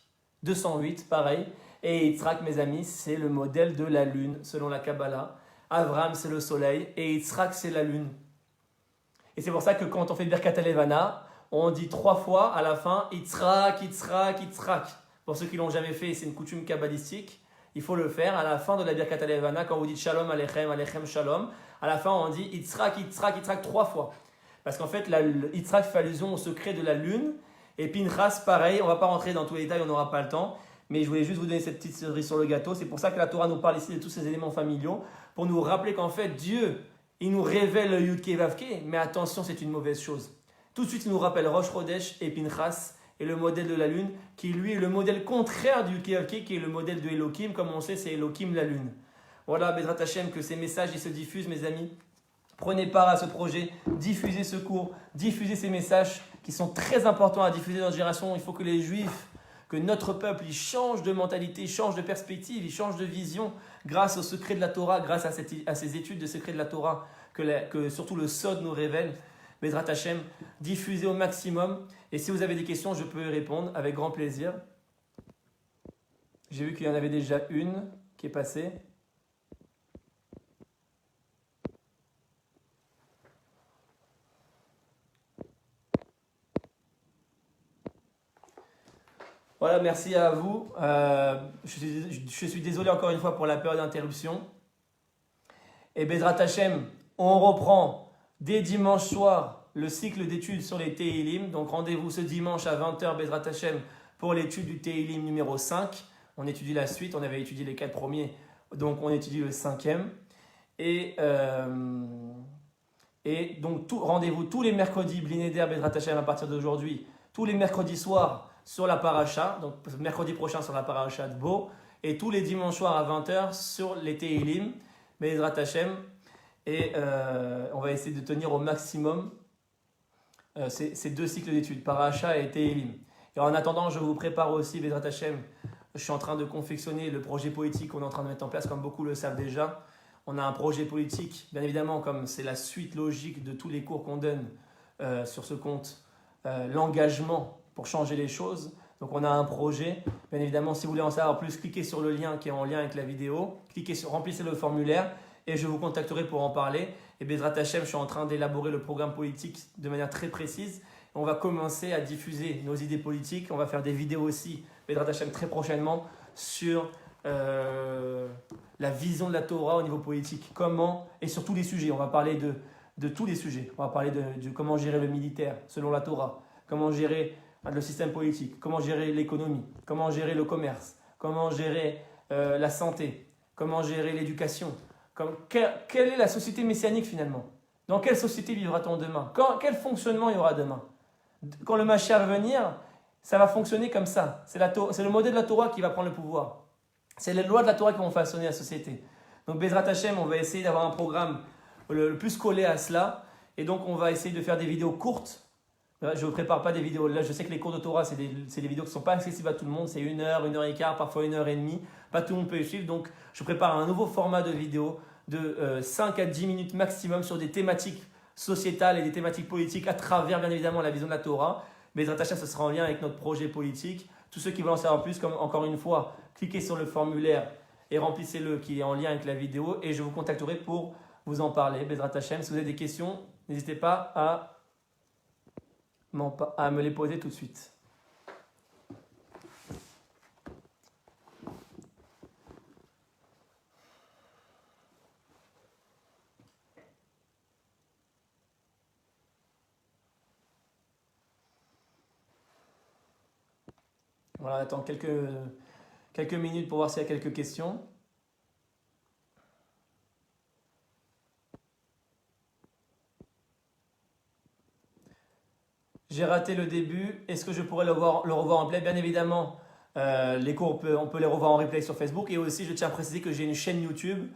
208, pareil. Et Yitzhak, mes amis, c'est le modèle de la lune, selon la Kabbalah. Avram, c'est le soleil. Et Yitzhak, c'est la lune. Et c'est pour ça que quand on fait Birkat HaLevana, on dit 3 fois à la fin Yitzhak, Yitzhak, Yitzhak. Pour ceux qui ne l'ont jamais fait, c'est une coutume kabbalistique. Il faut le faire à la fin de la Birkat HaLevana, quand vous dites Shalom Aleichem, Aleichem Shalom. À la fin, on dit Yitzhak, Yitzhak, Yitzhak 3 fois. Parce qu'en fait, Yitzhak fait allusion au secret de la lune. Et Pinchas, pareil, on ne va pas rentrer dans tous les détails, on n'aura pas le temps. Mais je voulais juste vous donner cette petite cerise sur le gâteau. C'est pour ça que la Torah nous parle ici de tous ces éléments familiaux. Pour nous rappeler qu'en fait, Dieu, il nous révèle le Yud Kei Vav Kei. Mais attention, c'est une mauvaise chose. Tout de suite, il nous rappelle Rosh Chodesh et Pinchas et le modèle de la lune, qui lui est le modèle contraire du Yud Kei Vav Kei, qui est le modèle de Elohim. Comme on sait, c'est Elohim la lune. Voilà, Bezrat Hashem, que ces messages ils se diffusent, mes amis. Prenez part à ce projet, diffusez ce cours, diffusez ces messages qui sont très importants à diffuser dans notre génération. Il faut que les Juifs, que notre peuple, ils changent de mentalité, ils changent de perspective, ils changent de vision grâce au secret de la Torah, grâce à ces études de secret de la Torah que surtout le Sod nous révèle. Bezrat Hashem, diffusez au maximum. Et si vous avez des questions, je peux y répondre avec grand plaisir. J'ai vu qu'il y en avait déjà une qui est passée. Voilà, merci à vous. Je suis désolé encore une fois pour la période d'interruption. Et Bezrat Hashem, on reprend dès dimanche soir le cycle d'études sur les Tehillim. Donc rendez-vous ce dimanche à 20h, Bezrat Hashem, pour l'étude du Tehillim numéro 5. On étudie la suite, on avait étudié les 4 premiers, donc on étudie le 5e. Et donc rendez-vous tous les mercredis, Blineder, Bezrat Hashem, à partir d'aujourd'hui, tous les mercredis soirs, sur la paracha, donc mercredi prochain sur la paracha de Bo, et tous les dimanches soirs à 20h sur les Tehillim, Bezrat Hashem, et on va essayer de tenir au maximum ces 2 cycles d'études, paracha et Tehillim. Et en attendant, je vous prépare aussi, Bezrat Hashem, je suis en train de confectionner le projet politique qu'on est en train de mettre en place, comme beaucoup le savent déjà. On a un projet politique, bien évidemment, comme c'est la suite logique de tous les cours qu'on donne sur ce compte, l'engagement pour changer les choses. Donc on a un projet. Bien évidemment, si vous voulez en savoir plus, cliquez sur le lien qui est en lien avec la vidéo. Remplissez le formulaire et je vous contacterai pour en parler. Et Bezrat Hashem, je suis en train d'élaborer le programme politique de manière très précise. On va commencer à diffuser nos idées politiques. On va faire des vidéos aussi, Bezrat Hashem, très prochainement sur la vision de la Torah au niveau politique. Comment, et sur tous les sujets. On va parler de tous les sujets. On va parler de comment gérer le militaire selon la Torah. Comment gérer le système politique, comment gérer l'économie, comment gérer le commerce, comment gérer la santé, comment gérer l'éducation. Quelle est la société messianique finalement? Dans quelle société vivra-t-on demain? Quel fonctionnement il y aura demain? Quand le Mashiach va venir, ça va fonctionner comme ça. C'est le modèle de la Torah qui va prendre le pouvoir. C'est les lois de la Torah qui vont façonner la société. Donc Bezrat Hashem, on va essayer d'avoir un programme le plus collé à cela. Et donc on va essayer de faire des vidéos courtes. Je ne prépare pas des vidéos. Là, je sais que les cours de Torah, c'est des vidéos qui ne sont pas accessibles à tout le monde. C'est 1 heure et quart, parfois 1 heure et demie. Pas tout le monde peut les suivre. Donc je prépare un nouveau format de vidéo de 5 à 10 minutes maximum sur des thématiques sociétales et des thématiques politiques à travers, bien évidemment, la vision de la Torah. Bezrat Hashem, ce sera en lien avec notre projet politique. Tous ceux qui veulent en savoir plus, comme encore une fois, cliquez sur le formulaire et remplissez-le qui est en lien avec la vidéo et je vous contacterai pour vous en parler. Bezrat Hashem, si vous avez des questions, n'hésitez pas à me les poser tout de suite. Voilà, on attend quelques minutes pour voir s'il y a quelques questions. J'ai raté le début. Est-ce que je pourrais le revoir en replay? Bien évidemment, les cours, on peut les revoir en replay sur Facebook. Et aussi, je tiens à préciser que j'ai une chaîne YouTube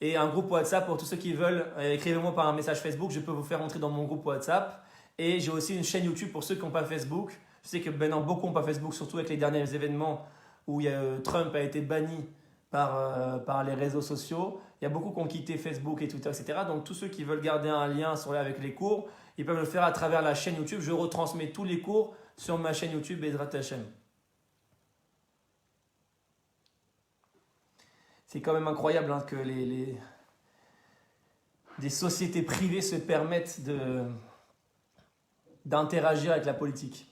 et un groupe WhatsApp pour tous ceux qui veulent. Écrivez-moi par un message Facebook. Je peux vous faire entrer dans mon groupe WhatsApp. Et j'ai aussi une chaîne YouTube pour ceux qui n'ont pas Facebook. Je sais que maintenant, beaucoup n'ont pas Facebook, surtout avec les derniers événements où Trump a été banni par les réseaux sociaux. Il y a beaucoup qui ont quitté Facebook et Twitter, etc. Donc, tous ceux qui veulent garder un lien avec les cours, ils peuvent le faire à travers la chaîne YouTube. Je retransmets tous les cours sur ma chaîne YouTube Bezrat Hashem. C'est quand même incroyable que des sociétés privées se permettent d'interagir avec la politique.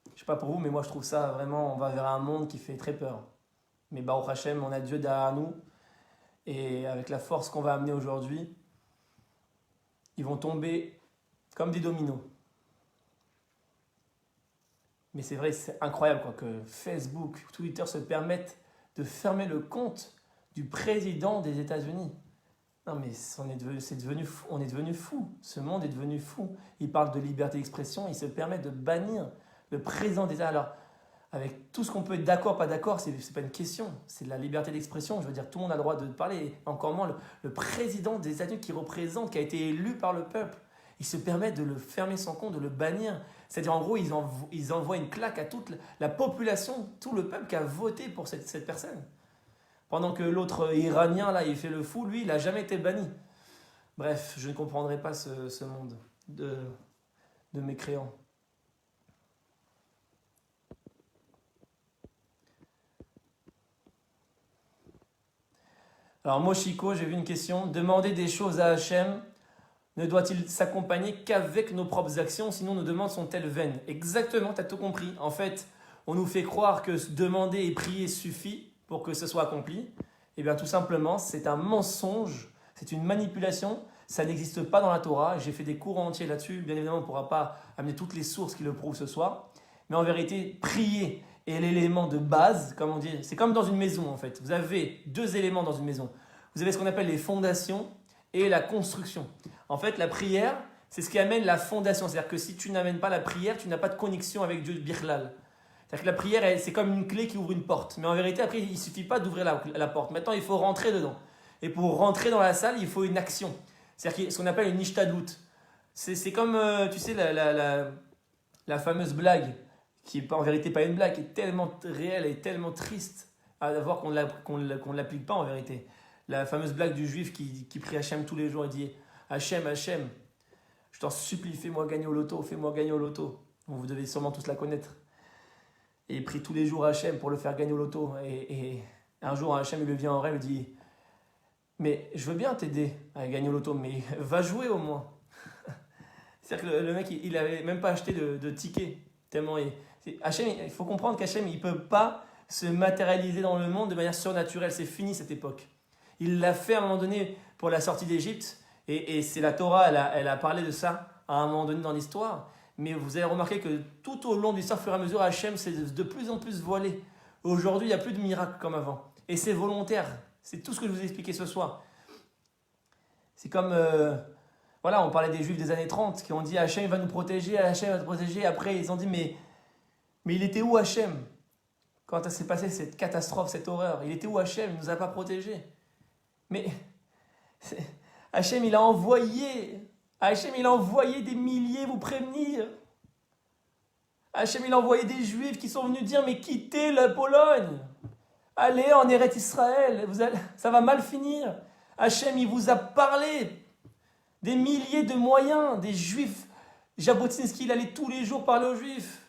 Je ne sais pas pour vous, mais moi je trouve ça vraiment, on va vers un monde qui fait très peur. Mais Baruch Hashem, on a Dieu derrière nous. Et avec la force qu'on va amener aujourd'hui, ils vont tomber comme des dominos. Mais c'est vrai, c'est incroyable que Facebook, Twitter se permettent de fermer le compte du président des États-Unis. Non mais on est devenu fou. Ce monde est devenu fou. Ils parlent de liberté d'expression, ils se permettent de bannir le président des États-Unis. Alors, avec tout ce qu'on peut être d'accord, pas d'accord, c'est pas une question. C'est de la liberté d'expression. Je veux dire, tout le monde a le droit de parler. Encore moins le président des États-Unis qui représente, qui a été élu par le peuple. Ils se permettent de le fermer son compte, de le bannir. C'est-à-dire, en gros, ils envoient une claque à toute la population, tout le peuple qui a voté pour cette personne. Pendant que l'autre Iranien, là, il fait le fou, lui, il n'a jamais été banni. Bref, je ne comprendrai pas ce monde de mécréants. Alors, Moshiko, j'ai vu une question. Demander des choses à Hachem ne doit-il s'accompagner qu'avec nos propres actions, sinon nos demandes sont-elles vaines? Exactement, tu as tout compris. En fait, on nous fait croire que demander et prier suffit pour que ce soit accompli. Eh bien, tout simplement, c'est un mensonge, c'est une manipulation. Ça n'existe pas dans la Torah. J'ai fait des cours entiers là-dessus. Bien évidemment, on ne pourra pas amener toutes les sources qui le prouvent ce soir. Mais en vérité, prier est l'élément de base, comme on dit. C'est comme dans une maison, en fait. Vous avez 2 éléments dans une maison. Vous avez ce qu'on appelle les fondations et la construction. En fait, la prière, c'est ce qui amène la fondation. C'est-à-dire que si tu n'amènes pas la prière, tu n'as pas de connexion avec Dieu Birlal. C'est-à-dire que la prière, c'est comme une clé qui ouvre une porte. Mais en vérité, après, il ne suffit pas d'ouvrir la porte. Maintenant, il faut rentrer dedans. Et pour rentrer dans la salle, il faut une action. C'est-à-dire ce qu'on appelle une ishtadlout. C'est comme, tu sais, la fameuse blague, qui n'est en vérité pas une blague, qui est tellement réelle et tellement triste à voir qu'on ne l'applique pas en vérité. La fameuse blague du juif qui prie Hachem tous les jours et dit « Hachem, Hachem, je t'en supplie, fais-moi gagner au loto, fais-moi gagner au loto. » Bon, vous devez sûrement tous la connaître. Et il prie tous les jours Hachem pour le faire gagner au loto. Et un jour, Hachem il lui vient en rêve et dit « Mais je veux bien t'aider à gagner au loto, mais va jouer au moins. » C'est-à-dire que le mec, il n'avait même pas acheté de ticket. Tellement Hachem, il faut comprendre qu'Hachem, il ne peut pas se matérialiser dans le monde de manière surnaturelle. C'est fini cette époque. Il l'a fait à un moment donné pour la sortie d'Égypte. Et c'est la Torah, elle a parlé de ça à un moment donné dans l'histoire. Mais vous avez remarqué que tout au long de l'histoire, au fur et à mesure, Hachem s'est de plus en plus voilé. Aujourd'hui, il n'y a plus de miracles comme avant. Et c'est volontaire. C'est tout ce que je vous ai expliqué ce soir. C'est comme, Voilà, on parlait des Juifs des années 30 qui ont dit Hachem va nous protéger, Hachem va nous protéger. Après, ils ont dit mais il était où Hachem quand s'est passée cette catastrophe, cette horreur? Il était où Hachem? Il ne nous a pas protégés. Mais Hachem, il a envoyé des milliers vous prévenir. Hachem, il a envoyé des Juifs qui sont venus dire mais quittez la Pologne. Allez en Eretz Israël, ça va mal finir. Hachem, il vous a parlé. Des milliers de moyens, des Juifs. Jabotinsky, il allait tous les jours parler aux Juifs.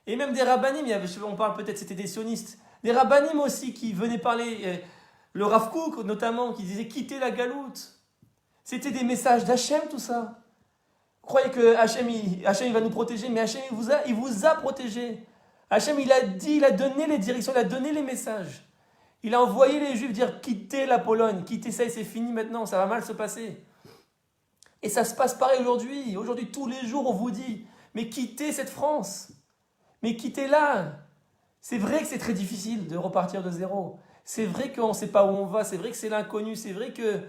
Et même des rabbinim, on parle peut-être, c'était des sionistes. Des rabbinim aussi qui venaient parler, le Rav Kook notamment, qui disait quittez la galoute. C'était des messages d'Hachem tout ça. Vous croyez que Hachem il va nous protéger, mais Hachem il vous a protégé. Hachem il a dit, il a donné les directions, il a donné les messages. Il a envoyé les Juifs dire quittez la Pologne, quittez ça et c'est fini maintenant, ça va mal se passer. Et ça se passe pareil aujourd'hui. Aujourd'hui, tous les jours, on vous dit, mais quittez cette France. Mais quittez-la. C'est vrai que c'est très difficile de repartir de zéro. C'est vrai qu'on ne sait pas où on va. C'est vrai que c'est l'inconnu. C'est vrai que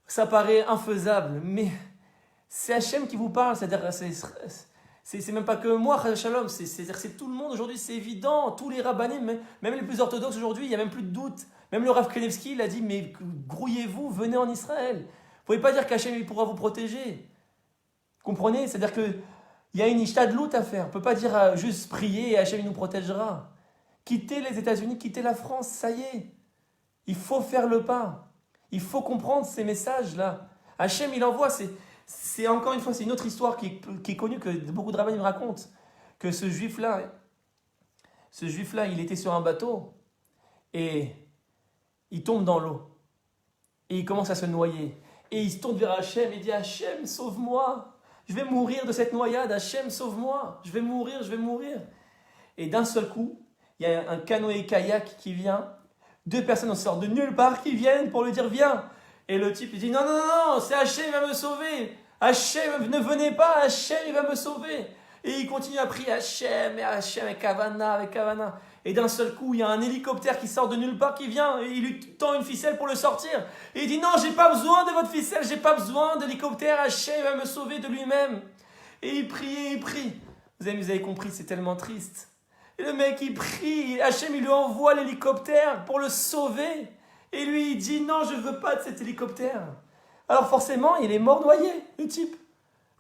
ça paraît infaisable. Mais c'est Hachem qui vous parle. C'est-à-dire, c'est même pas que moi, Shalom. C'est tout le monde aujourd'hui. C'est évident. Tous les rabbinim, même les plus orthodoxes aujourd'hui, il n'y a même plus de doute. Même le Rav Kanevski, il a dit, mais grouillez-vous, venez en Israël. Vous ne pouvez pas dire qu'Hachem pourra vous protéger. Comprenez? C'est-à-dire qu'il y a une ishtadlout à faire. On ne peut pas dire juste prier et Hachem nous protégera. Quittez les États-Unis, quittez la France, ça y est. Il faut faire le pas. Il faut comprendre ces messages-là. Hachem, il envoie. C'est encore une fois, c'est une autre histoire qui est connue, que beaucoup de rabbins me racontent. Que ce juif-là, il était sur un bateau et il tombe dans l'eau. Et il commence à se noyer. Et il se tourne vers Hachem et dit Hachem, sauve-moi. Je vais mourir de cette noyade. Hachem, sauve-moi. Je vais mourir. Et d'un seul coup, il y a un canoë-kayak qui vient. 2 personnes sortent de nulle part qui viennent pour lui dire viens. Et le type il dit non, c'est Hachem, il va me sauver. Hachem, ne venez pas, Hachem, il va me sauver. Et il continue à prier Hachem, avec Kavana. Et d'un seul coup, il y a un hélicoptère qui sort de nulle part qui vient et il lui tend une ficelle pour le sortir. Et il dit non, j'ai pas besoin de votre ficelle, j'ai pas besoin d'hélicoptère, Hachem va me sauver de lui-même. Et il prie. Vous avez compris, c'est tellement triste. Et le mec, il prie, Hachem, il lui envoie l'hélicoptère pour le sauver. Et lui, il dit non, je veux pas de cet hélicoptère. Alors forcément, il est mort noyé, le type.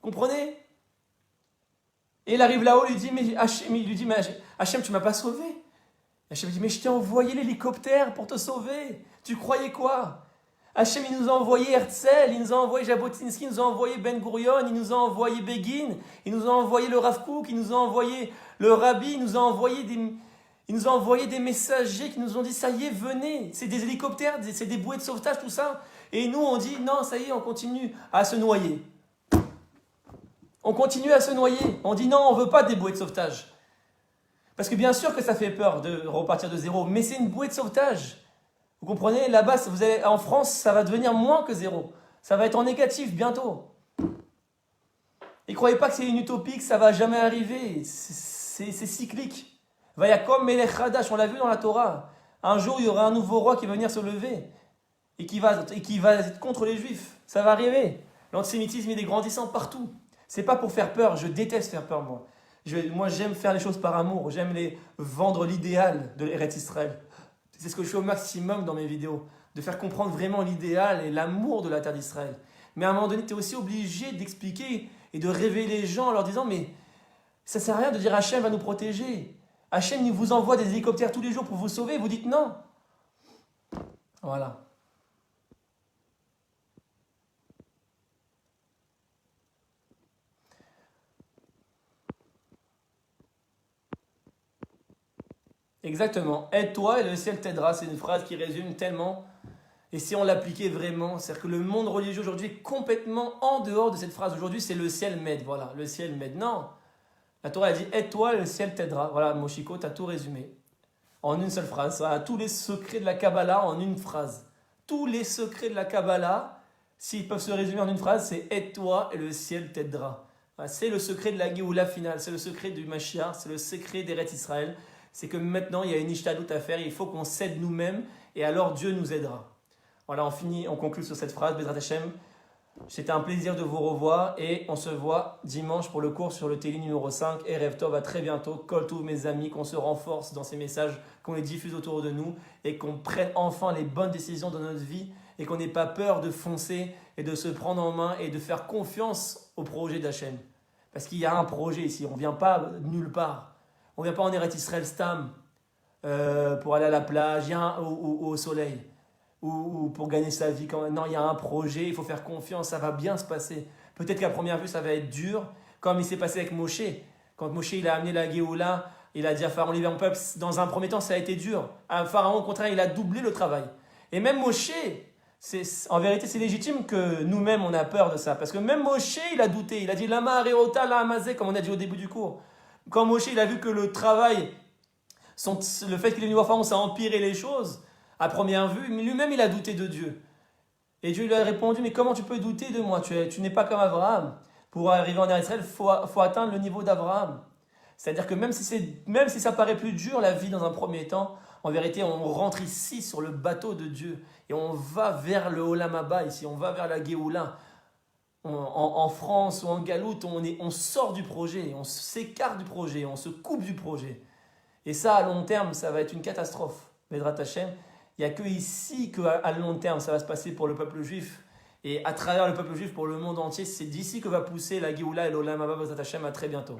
Comprenez? Et il arrive là-haut, il lui dit, mais Hachem, tu m'as pas sauvé. Hachem dit, mais je t'ai envoyé l'hélicoptère pour te sauver. Tu croyais quoi? Hachem, il nous a envoyé Herzl, il nous a envoyé Jabotinsky, il nous a envoyé Ben Gurion, il nous a envoyé Begin, il nous a envoyé le Rav Kook, il nous a envoyé le Rabbi, il nous a envoyé des messagers qui nous ont dit, ça y est, venez. C'est des hélicoptères, c'est des bouées de sauvetage, tout ça. Et nous, on dit, non, ça y est, on continue à se noyer. On continue à se noyer. On dit, non, on ne veut pas des bouées de sauvetage. Parce que bien sûr que ça fait peur de repartir de zéro, mais c'est une bouée de sauvetage. Vous comprenez? Là-bas, en France, ça va devenir moins que zéro. Ça va être en négatif bientôt. Et croyez pas que c'est une utopie, que ça va jamais arriver. C'est cyclique. Vayakom Melech Hadash, on l'a vu dans la Torah. Un jour, il y aura un nouveau roi qui va venir se lever et qui va être contre les Juifs. Ça va arriver. L'antisémitisme, il est grandissant partout. C'est pas pour faire peur. Je déteste faire peur, moi. Moi, j'aime faire les choses par amour. J'aime vendre l'idéal de l'Eretz Israël. C'est ce que je fais au maximum dans mes vidéos. De faire comprendre vraiment l'idéal et l'amour de la terre d'Israël. Mais à un moment donné, tu es aussi obligé d'expliquer et de révéler les gens en leur disant, mais ça ne sert à rien de dire Hachem va nous protéger. Hachem, il vous envoie des hélicoptères tous les jours pour vous sauver. Vous dites non. Voilà. Exactement. Aide-toi et le ciel t'aidera. C'est une phrase qui résume tellement. Et si on l'appliquait vraiment, c'est-à-dire que le monde religieux aujourd'hui est complètement en dehors de cette phrase. Aujourd'hui, c'est le ciel m'aide. Voilà, le ciel m'aide. Non. La Torah a dit aide-toi et le ciel t'aidera. Voilà, Moshiko, tu as tout résumé. En une seule phrase. Voilà, tous les secrets de la Kabbalah en une phrase. Tous les secrets de la Kabbalah, s'ils peuvent se résumer en une phrase, c'est aide-toi et le ciel t'aidera. Voilà, c'est le secret de la Géoula finale. C'est le secret du Mashiach. C'est le secret d'Eretz Israël. C'est que maintenant, il y a une ishtadlout à faire, il faut qu'on s'aide nous-mêmes, et alors Dieu nous aidera. Voilà, on conclut sur cette phrase, Bezrat Hashem. C'était un plaisir de vous revoir et on se voit dimanche pour le cours sur le télé numéro 5. Et Erev Tov, à très bientôt. Kol Tov, mes amis, qu'on se renforce dans ces messages, qu'on les diffuse autour de nous et qu'on prenne enfin les bonnes décisions dans notre vie et qu'on n'ait pas peur de foncer et de se prendre en main et de faire confiance au projet d'Hachem. Parce qu'il y a un projet ici, on ne vient pas nulle part. On ne vient pas en Eretz Israël Stam pour aller à la plage ou au soleil. Ou pour gagner sa vie. Non, il y a un projet, il faut faire confiance, ça va bien se passer. Peut-être qu'à première vue, ça va être dur, comme il s'est passé avec Moshe. Quand Moshe il a amené la Géoula, il a dit à Pharaon, libère mon peuple, dans un premier temps, ça a été dur. À Pharaon, au contraire, il a doublé le travail. Et même Moshe, en vérité, c'est légitime que nous-mêmes, on a peur de ça. Parce que même Moshe, il a douté. Il a dit, Lama Areota, la Amazé, comme on a dit au début du cours. Quand Moshe, il a vu que le travail, le fait qu'il est venu voir Pharaon, ça a empiré les choses. À première vue, mais lui-même il a douté de Dieu. Et Dieu lui a répondu, mais comment tu peux douter de moi? Tu n'es pas comme Abraham. Pour arriver en Israël, il faut atteindre le niveau d'Abraham. C'est-à-dire que même si ça paraît plus dur la vie dans un premier temps, en vérité on rentre ici sur le bateau de Dieu. Et on va vers le Olam Haba ici, on va vers la Géoula. En France ou en Galoute, on sort du projet, on s'écarte du projet, on se coupe du projet. Et ça, à long terme, ça va être une catastrophe. Vedrat Hashem. Il n'y a que ici qu'à long terme, ça va se passer pour le peuple juif. Et à travers le peuple juif, pour le monde entier, c'est d'ici que va pousser la Géoula et l'Olam Haba Vedrat Hashem. À très bientôt.